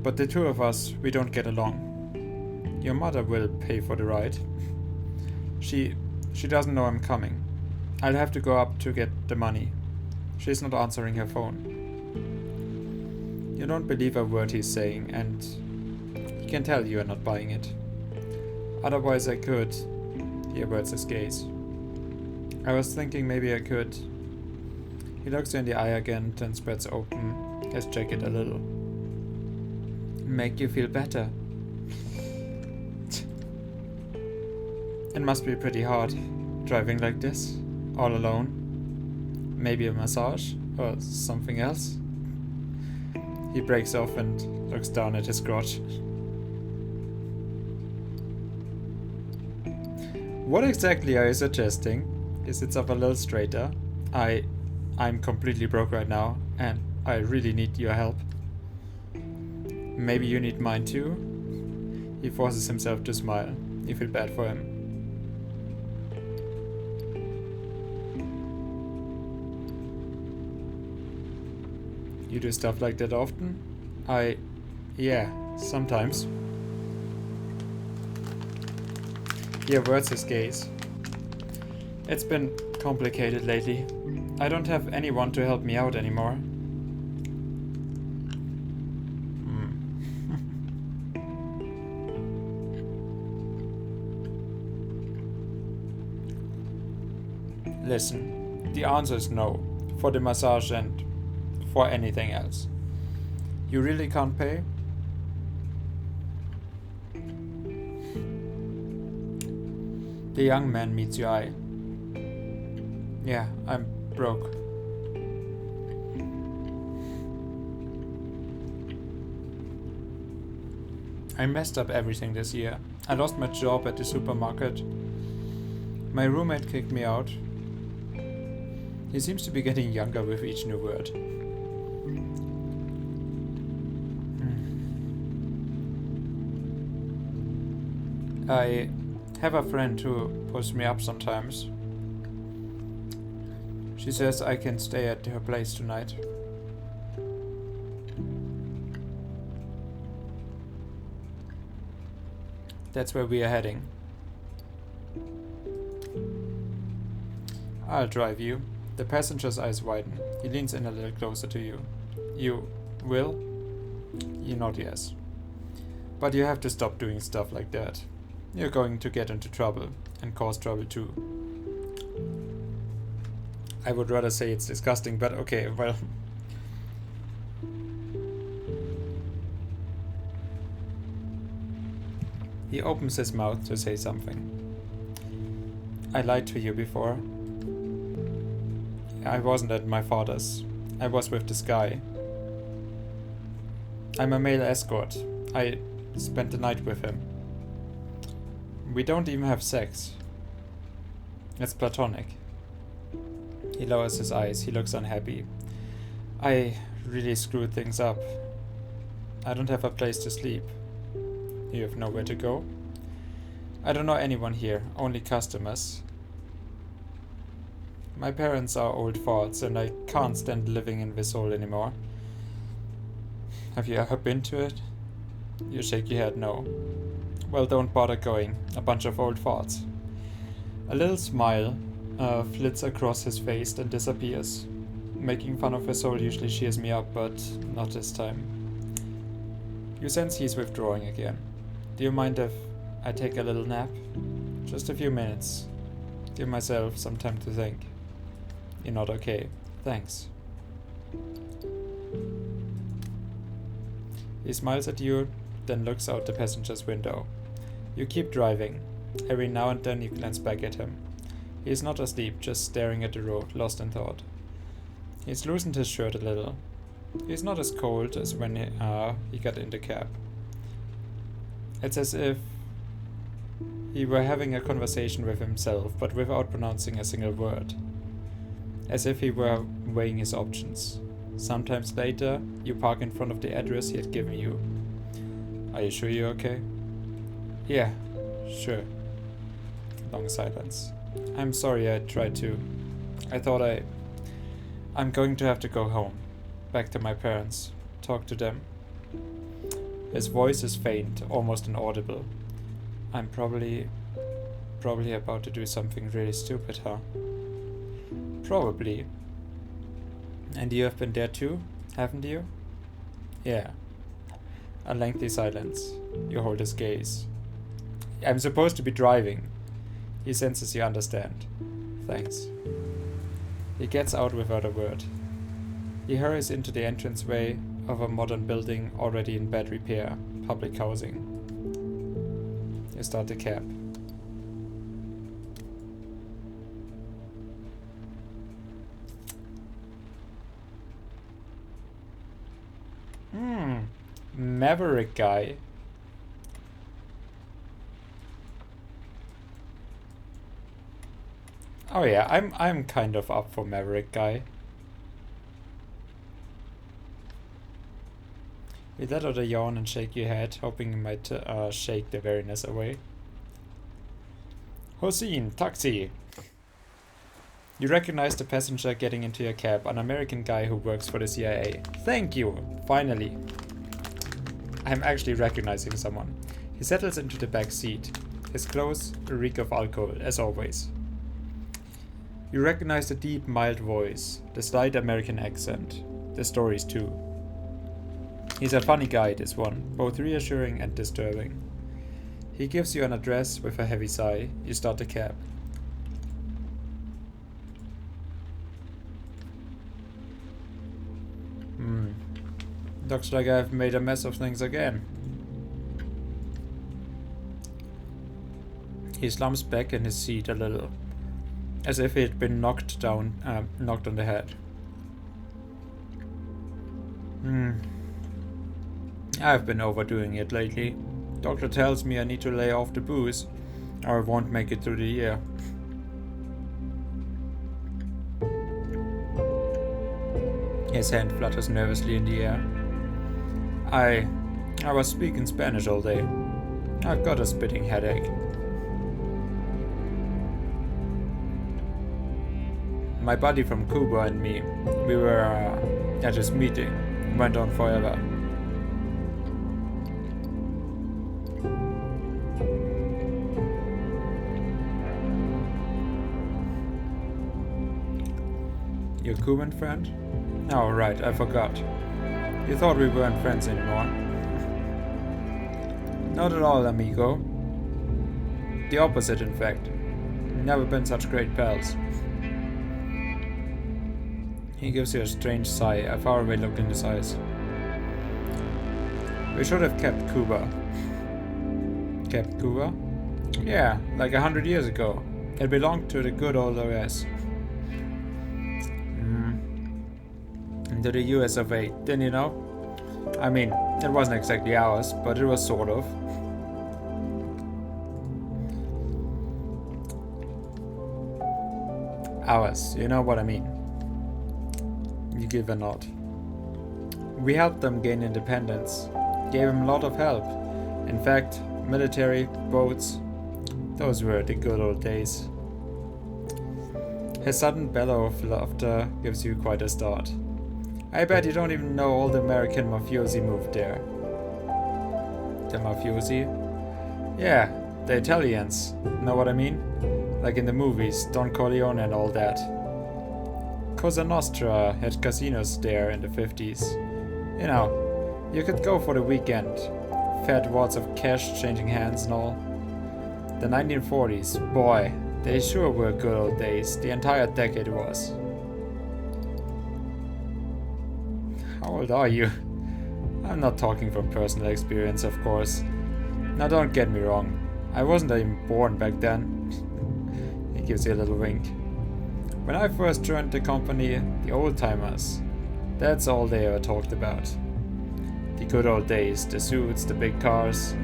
But the two of us, we don't get along. Your mother will pay for the ride. She doesn't know I'm coming. I'll have to go up to get the money. She's not answering her phone. You don't believe a word he's saying, and he can tell you are not buying it. Otherwise I could. He averts his gaze. I was thinking maybe I could. He looks you in the eye again, then spreads open his jacket a little. Make you feel better. It must be pretty hard, driving like this, all alone. Maybe a massage, or something else. He breaks off and looks down at his crotch. What exactly are you suggesting? He sits up a little straighter. I'm completely broke right now, and I really need your help. Maybe you need mine too? He forces himself to smile. You feel bad for him. You do stuff like that often? Yeah, sometimes. He averts his gaze. It's been complicated lately. I don't have anyone to help me out anymore. Listen, the answer is no, for the massage and for anything else. You really can't pay? The young man meets your eye. Yeah, I'm broke. I messed up everything this year. I lost my job at the supermarket. My roommate kicked me out. He seems to be getting younger with each new word. I have a friend who pulls me up sometimes. She says I can stay at her place tonight. That's where we are heading. I'll drive you. The passenger's eyes widen. He leans in a little closer to you. You will? You nod yes. But you have to stop doing stuff like that. You're going to get into trouble, and cause trouble too. I would rather say it's disgusting, but okay, well. He opens his mouth to say something. I lied to you before. I wasn't at my father's. I was with this guy. I'm a male escort. I spent the night with him. We don't even have sex. It's platonic. He lowers his eyes. He looks unhappy. I really screwed things up. I don't have a place to sleep. You have nowhere to go? I don't know anyone here, only customers. My parents are old farts and I can't stand living in this hole anymore. Have you ever been to it? You shake your head no. Well, don't bother going. A bunch of old farts. A little smile flits across his face and disappears. Making fun of his soul usually cheers me up, but not this time. You sense he's withdrawing again. Do you mind if I take a little nap? Just a few minutes. Give myself some time to think. You're not okay. Thanks. He smiles at you, then looks out the passenger's window. You keep driving. Every now and then you glance back at him. He is not asleep, just staring at the road, lost in thought. He's loosened his shirt a little. He's not as cold as when he got in the cab. It's as if he were having a conversation with himself, but without pronouncing a single word. As if he were weighing his options. Sometimes later, you park in front of the address he had given you. Are you sure you're okay? Yeah, sure. Long silence. I'm sorry I tried to. I thought I'm going to have to go home. Back to my parents. Talk to them. His voice is faint, almost inaudible. I'm probably about to do something really stupid, huh? Probably. And you have been there too, haven't you? Yeah. A lengthy silence. You hold his gaze. I'm supposed to be driving. He senses you understand. Thanks. He gets out without a word. He hurries into the entranceway of a modern building already in bad repair, public housing. You start the cab. Maverick guy. Oh yeah, I'm kind of up for Maverick guy. You let out a yawn and shake your head, hoping you might shake the weariness away. Hossein, taxi! You recognize the passenger getting into your cab, an American guy who works for the CIA. Thank you! Finally. I'm actually recognizing someone. He settles into the back seat. His clothes reek of alcohol, as always. You recognize the deep, mild voice, the slight American accent, the stories too. He's a funny guy, this one, both reassuring and disturbing. He gives you an address with a heavy sigh. You start the cab. Looks like I've made a mess of things again. He slumps back in his seat a little, as if he had been knocked on the head. I've been overdoing it lately. Doctor tells me I need to lay off the booze, or I won't make it through the year. His hand flutters nervously in the air. I was speaking Spanish all day. I've got a spitting headache. My buddy from Cuba and me, we were at this meeting. Went on forever. Your Cuban friend? Oh, right, I forgot. You thought we weren't friends anymore. Not at all, amigo. The opposite, in fact. Never been such great pals. He gives you a strange sigh, a faraway look in his eyes. We should have kept Cuba. Kept Cuba? Yeah, like 100 years ago. It belonged to the good old OS. To the US of A, didn't you know? I mean, it wasn't exactly ours, but it was sort of. Ours, you know what I mean. You give a nod. We helped them gain independence. Gave them a lot of help. In fact, military, boats, those were the good old days. His sudden bellow of laughter gives you quite a start. I bet you don't even know all the American mafiosi moved there. The mafiosi? Yeah, the Italians. Know what I mean? Like in the movies, Don Corleone and all that. Cosa Nostra had casinos there in the 50s. You know, you could go for the weekend. Fat wads of cash changing hands and all. The 1940s, boy, they sure were good old days. The entire decade was. How old are you? I'm not talking from personal experience, of course. Now don't get me wrong. I wasn't even born back then. He gives you a little wink. When I first joined the company, the old timers, that's all they ever talked about. The good old days, the suits, the big cars.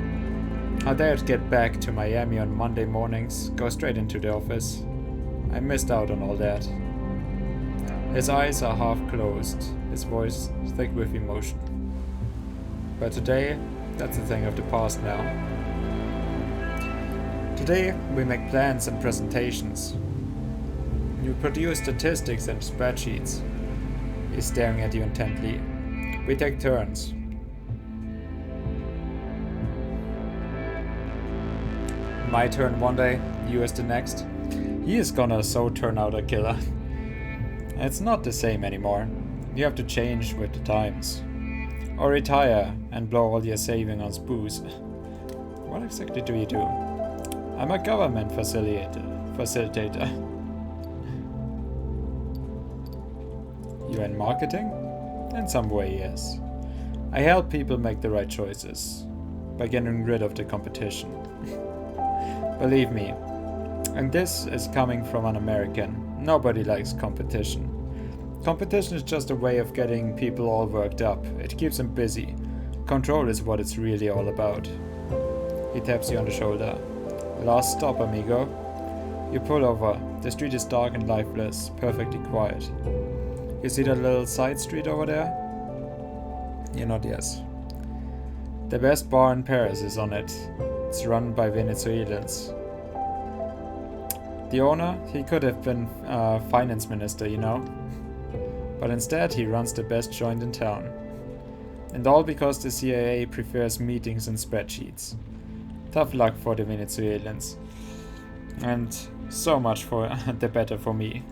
How they'd get back to Miami on Monday mornings, go straight into the office. I missed out on all that. His eyes are half closed, his voice thick with emotion. But today, that's a thing of the past now. Today, we make plans and presentations. You produce statistics and spreadsheets. He's staring at you intently. We take turns. My turn one day, yours the next. He is gonna so turn out a killer. It's not the same anymore. You have to change with the times. Or retire and blow all your saving on booze. What exactly do you do? I'm a government facilitator. You're in marketing? In some way, yes. I help people make the right choices by getting rid of the competition. Believe me, and this is coming from an American. Nobody likes competition. Competition is just a way of getting people all worked up. It keeps them busy. Control is what it's really all about. He taps you on the shoulder. Last stop, amigo. You pull over. The street is dark and lifeless, perfectly quiet. You see that little side street over there? You nod yes. The best bar in Paris is on it. It's run by Venezuelans. The owner, he could have been finance minister, you know. But instead he runs the best joint in town. And all because the CIA prefers meetings and spreadsheets. Tough luck for the Venezuelans. And so much for the better for me.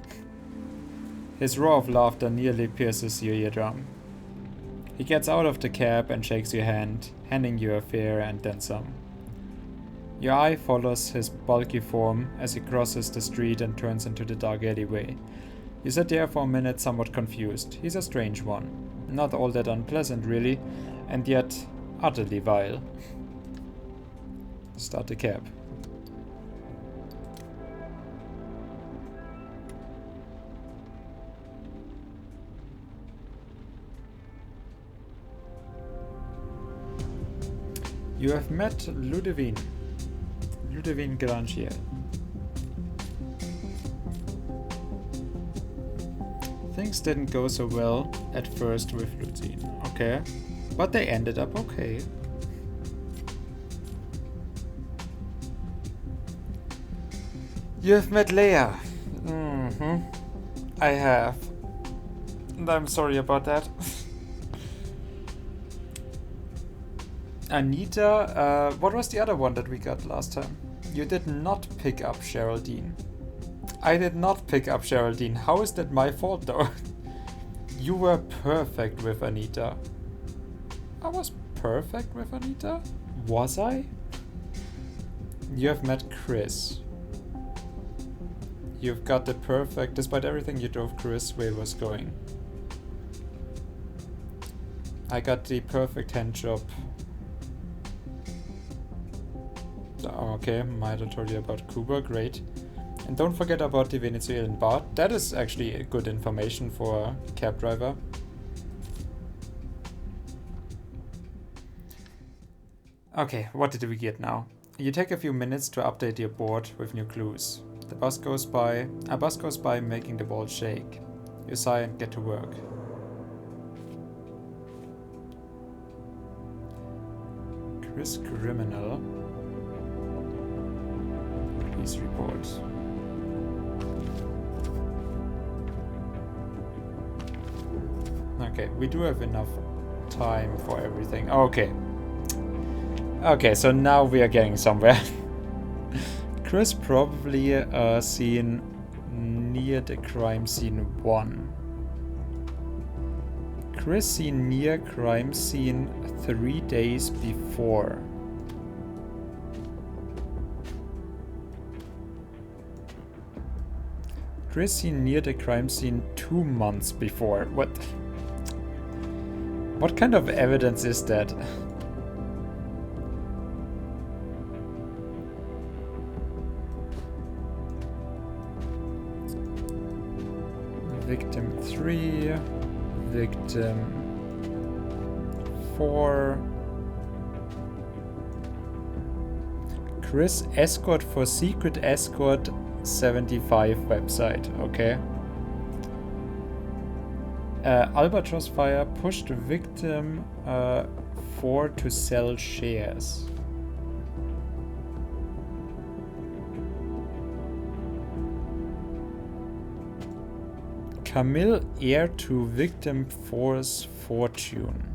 His roar of laughter nearly pierces your eardrum. He gets out of the cab and shakes your hand, handing you a fare and then some. Your eye follows his bulky form as he crosses the street and turns into the dark alleyway. You sit there for a minute somewhat confused. He's a strange one. Not all that unpleasant really, and yet utterly vile. Start the cab. You have met Ludivine Grangier. Things didn't go so well at first with Ludivine, okay? But they ended up okay. You have met Leia. I have. And I'm sorry about that. Anita, what was the other one that we got last time? You did not pick up Geraldine. I did not pick up Geraldine. How is that my fault though? You were perfect with Anita. I was perfect with Anita? Was I? You have met Chris. You've got the perfect, despite everything you drove Chris where he was going. I got the perfect hand job. Okay, might have told you about Cuba, great. And don't forget about the Venezuelan bar. That is actually good information for a cab driver. Okay, what did we get now? You take a few minutes to update your board with new clues. A bus goes by, making the ball shake. You sigh and get to work. Chris Criminal. Police report. Okay, we do have enough time for everything. Okay. Okay, so now we are getting somewhere. Chris probably seen near the crime scene 1. Chris seen near crime scene 3 days before. Chris seen near the crime scene 2 months before. What kind of evidence is that? Victim 3, victim 4. Chris escort for secret escort 75 website, okay. Albatross fire pushed victim 4 to sell shares. Camille heir to victim 4's fortune.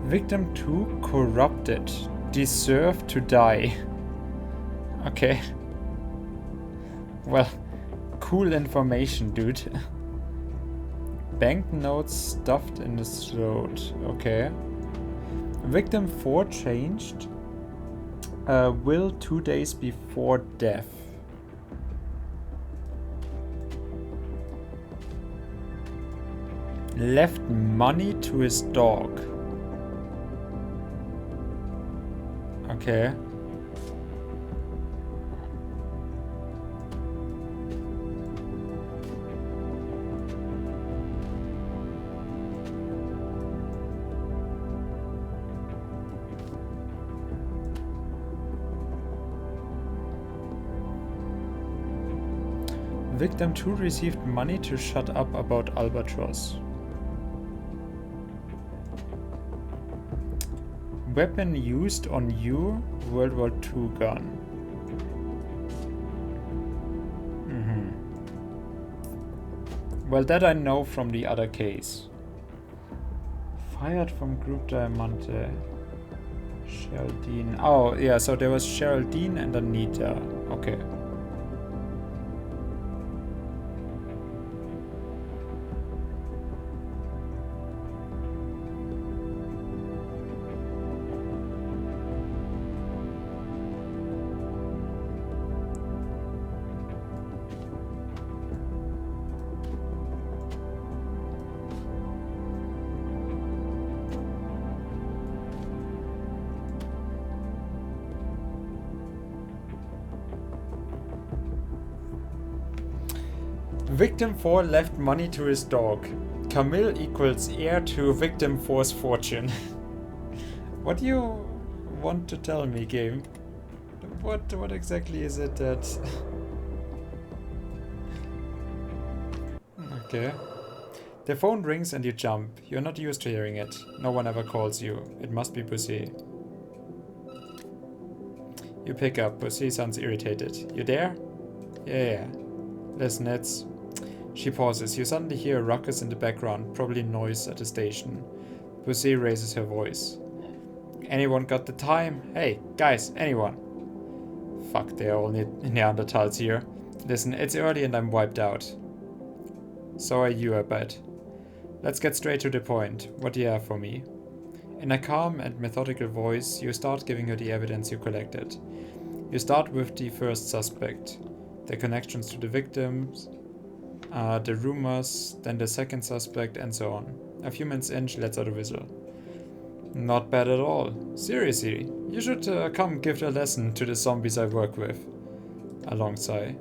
Victim 2 corrupted. Deserve to die. Okay. Well, cool information, dude. Banknotes stuffed in his throat. Okay. Victim 4 changed. Will 2 days before death. Left money to his dog. Okay. Victim 2 received money to shut up about Albatross. Weapon used on you, World War II gun. Well, that I know from the other case. Fired from Group Diamante. Geraldine. Oh, yeah, so there was Geraldine and Anita. Okay. Victim 4 left money to his dog. Camille equals heir to victim force fortune. What do you want to tell me, game? What exactly is it that... Okay. The phone rings and you jump. You're not used to hearing it. No one ever calls you. It must be Bussy. You pick up. Bussy sounds irritated. You there? Yeah. Listen, it's... She pauses. You suddenly hear a ruckus in the background, probably noise at the station. Bussy raises her voice. Anyone got the time? Hey, guys, anyone? Fuck, they're all Neanderthals here. Listen, it's early and I'm wiped out. So are you, I bet. Let's get straight to the point. What do you have for me? In a calm and methodical voice, you start giving her the evidence you collected. You start with the first suspect, the connections to the victims, the rumors, then the second suspect, and so on. A few minutes in, she lets out a whistle. Not bad at all. Seriously, you should come give a lesson to the zombies I work with. A long sigh.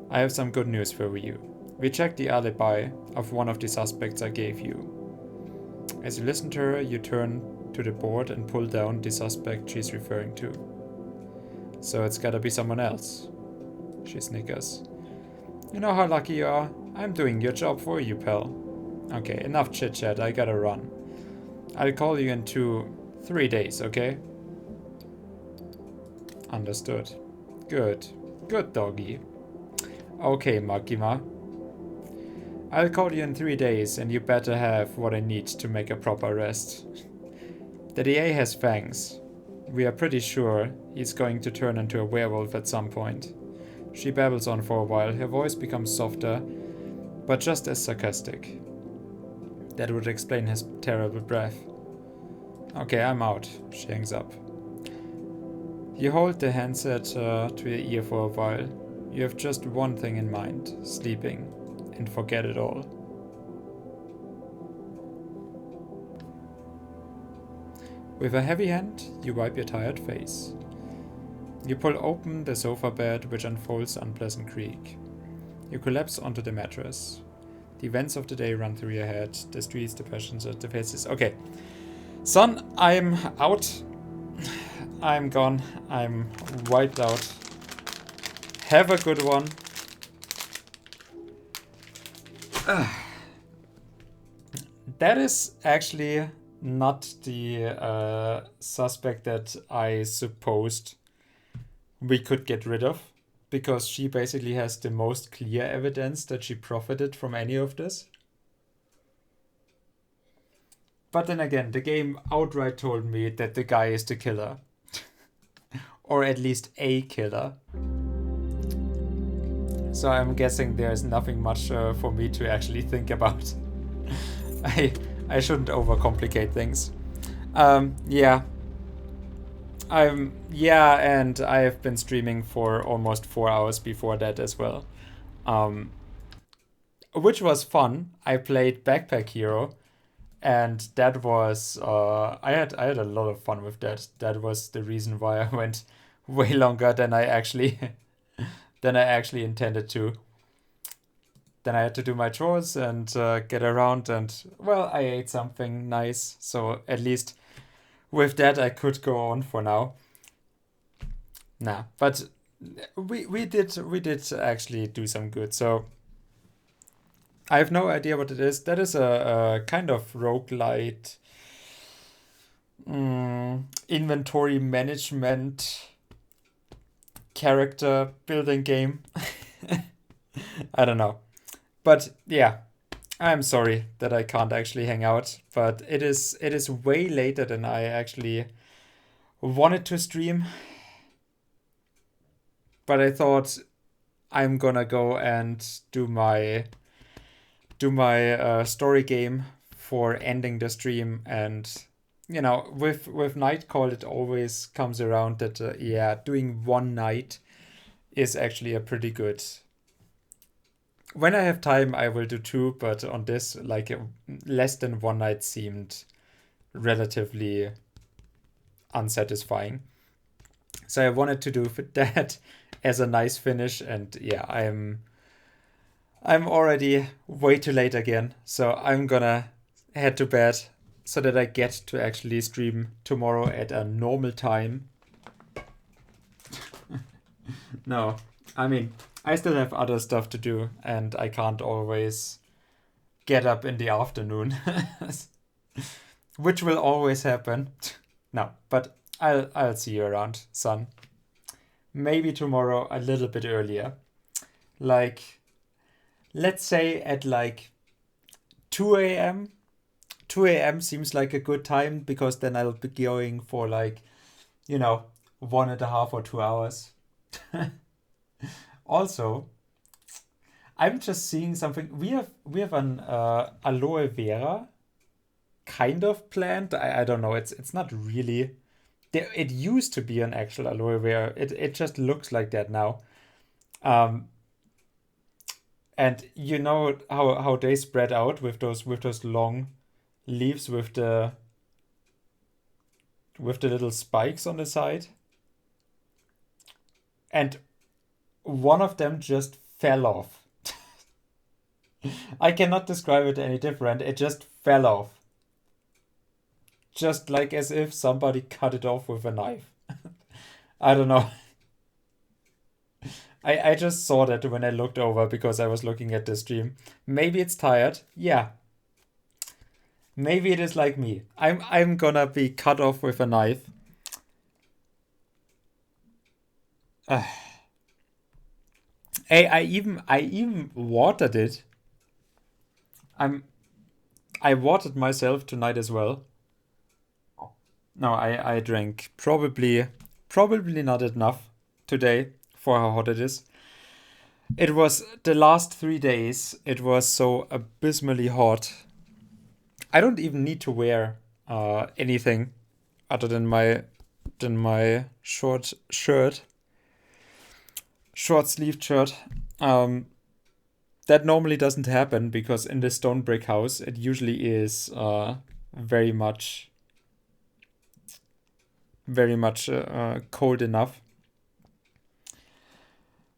I have some good news for you. We checked the alibi of one of the suspects I gave you. As you listen to her, you turn to the board and pull down the suspect she's referring to. So it's gotta be someone else. She snickers. You know how lucky you are? I'm doing your job for you, pal. Okay, enough chit-chat, I gotta run. I'll call you in 3 days, okay? Understood. Good. Good, doggy. Okay, Makima. I'll call you in 3 days, and you better have what I need to make a proper arrest. The DA has fangs. We are pretty sure he's going to turn into a werewolf at some point. She babbles on for a while, her voice becomes softer, but just as sarcastic. That would explain his terrible breath. Okay, I'm out. She hangs up. You hold the handset to your ear for a while. You have just one thing in mind, sleeping, and forget it all. With a heavy hand, you wipe your tired face. You pull open the sofa bed, which unfolds unpleasant creak. You collapse onto the mattress. The events of the day run through your head, the streets, the passions, the faces. Okay. Son, I'm out. I'm gone. I'm wiped out. Have a good one. That is actually not the suspect that I supposed we could get rid of, because she basically has the most clear evidence that she profited from any of this. But then again, the game outright told me that the guy is the killer. Or at least a killer. So I'm guessing there's nothing much for me to actually think about. I shouldn't overcomplicate things. Yeah. And I have been streaming for almost 4 hours before that as well. Which was fun. I played Backpack Hero, and that was I had a lot of fun with that. That was the reason why I went way longer than I actually intended to. Then I had to do my chores and get around, and well, I ate something nice, so at least with that I could go on for now. Nah, but we did actually do some good. So I have no idea what it is. That is a kind of roguelite inventory management character building game. I don't know. But yeah, I'm sorry that I can't actually hang out, but it is way later than I actually wanted to stream. But I thought I'm gonna go and do my story game for ending the stream, and you know, with Nightcall it always comes around that doing one night is actually a pretty good. When I have time, I will do 2, but on this, like, less than one night seemed relatively unsatisfying. So I wanted to do that as a nice finish, and yeah, I'm already way too late again, so I'm gonna head to bed so that I get to actually stream tomorrow at a normal time. No, I mean, I still have other stuff to do, and I can't always get up in the afternoon, which will always happen. No, but I'll see you around, son. Maybe tomorrow a little bit earlier. Like, let's say at like 2 a.m. 2 a.m. seems like a good time because then I'll be going for like, 1.5 or 2 hours. Also, I'm just seeing something. We have an aloe vera kind of plant. I don't know. It's not really. It used to be an actual aloe vera. It just looks like that now. Um, and you know how they spread out with those long leaves with the little spikes on the side, and one of them just fell off. I cannot describe it any different. It just fell off, just like as if somebody cut it off with a knife. I don't know. I just saw that when I looked over because I was looking at the stream. Maybe it's tired. Yeah, maybe it is like me. I'm gonna be cut off with a knife. Uh, I even watered it. I'm I watered myself tonight as well. No, I drank probably not enough today for how hot it is. It was the last 3 days. It was so abysmally hot. I don't even need to wear anything other than my short sleeved shirt. Um, that normally doesn't happen because in the stone brick house it usually is very much cold enough.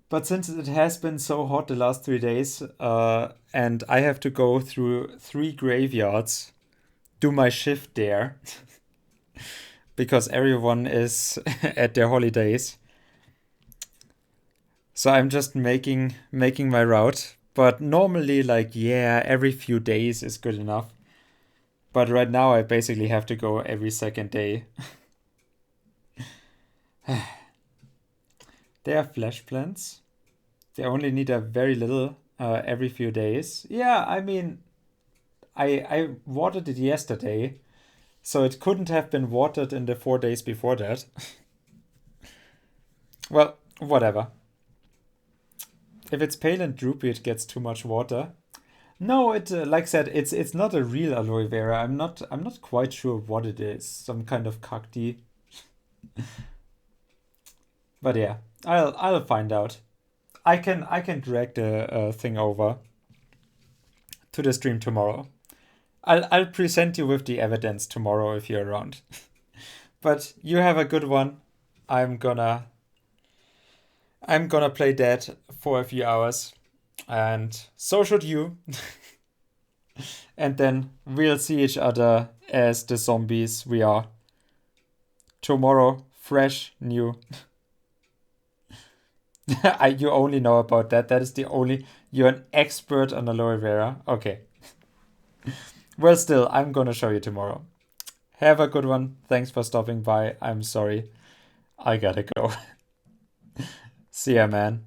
But since it has been so hot the last 3 days, and I have to go through 3 graveyards, do my shift there, because everyone is at their holidays. So I'm just making my route. But normally, like, yeah, every few days is good enough. But right now, I basically have to go every second day. They are flesh plants. They only need a very little every few days. Yeah, I mean, I watered it yesterday, so it couldn't have been watered in the 4 days before that. Well, whatever. If it's pale and droopy, it gets too much water. No, it like I said, it's not a real aloe vera. I'm not quite sure what it is. Some kind of cacti. But yeah, I'll find out. I can drag the thing over to the stream tomorrow. I'll present you with the evidence tomorrow if you're around. But you have a good one. I'm gonna I'm gonna play dead for a few hours, and so should you. And then we'll see each other as the zombies we are tomorrow, fresh, new. You only know about that. That is the only. You're an expert on aloe vera. Okay. Well, still, I'm gonna show you tomorrow. Have a good one. Thanks for stopping by. I'm sorry. I gotta go. See ya, man.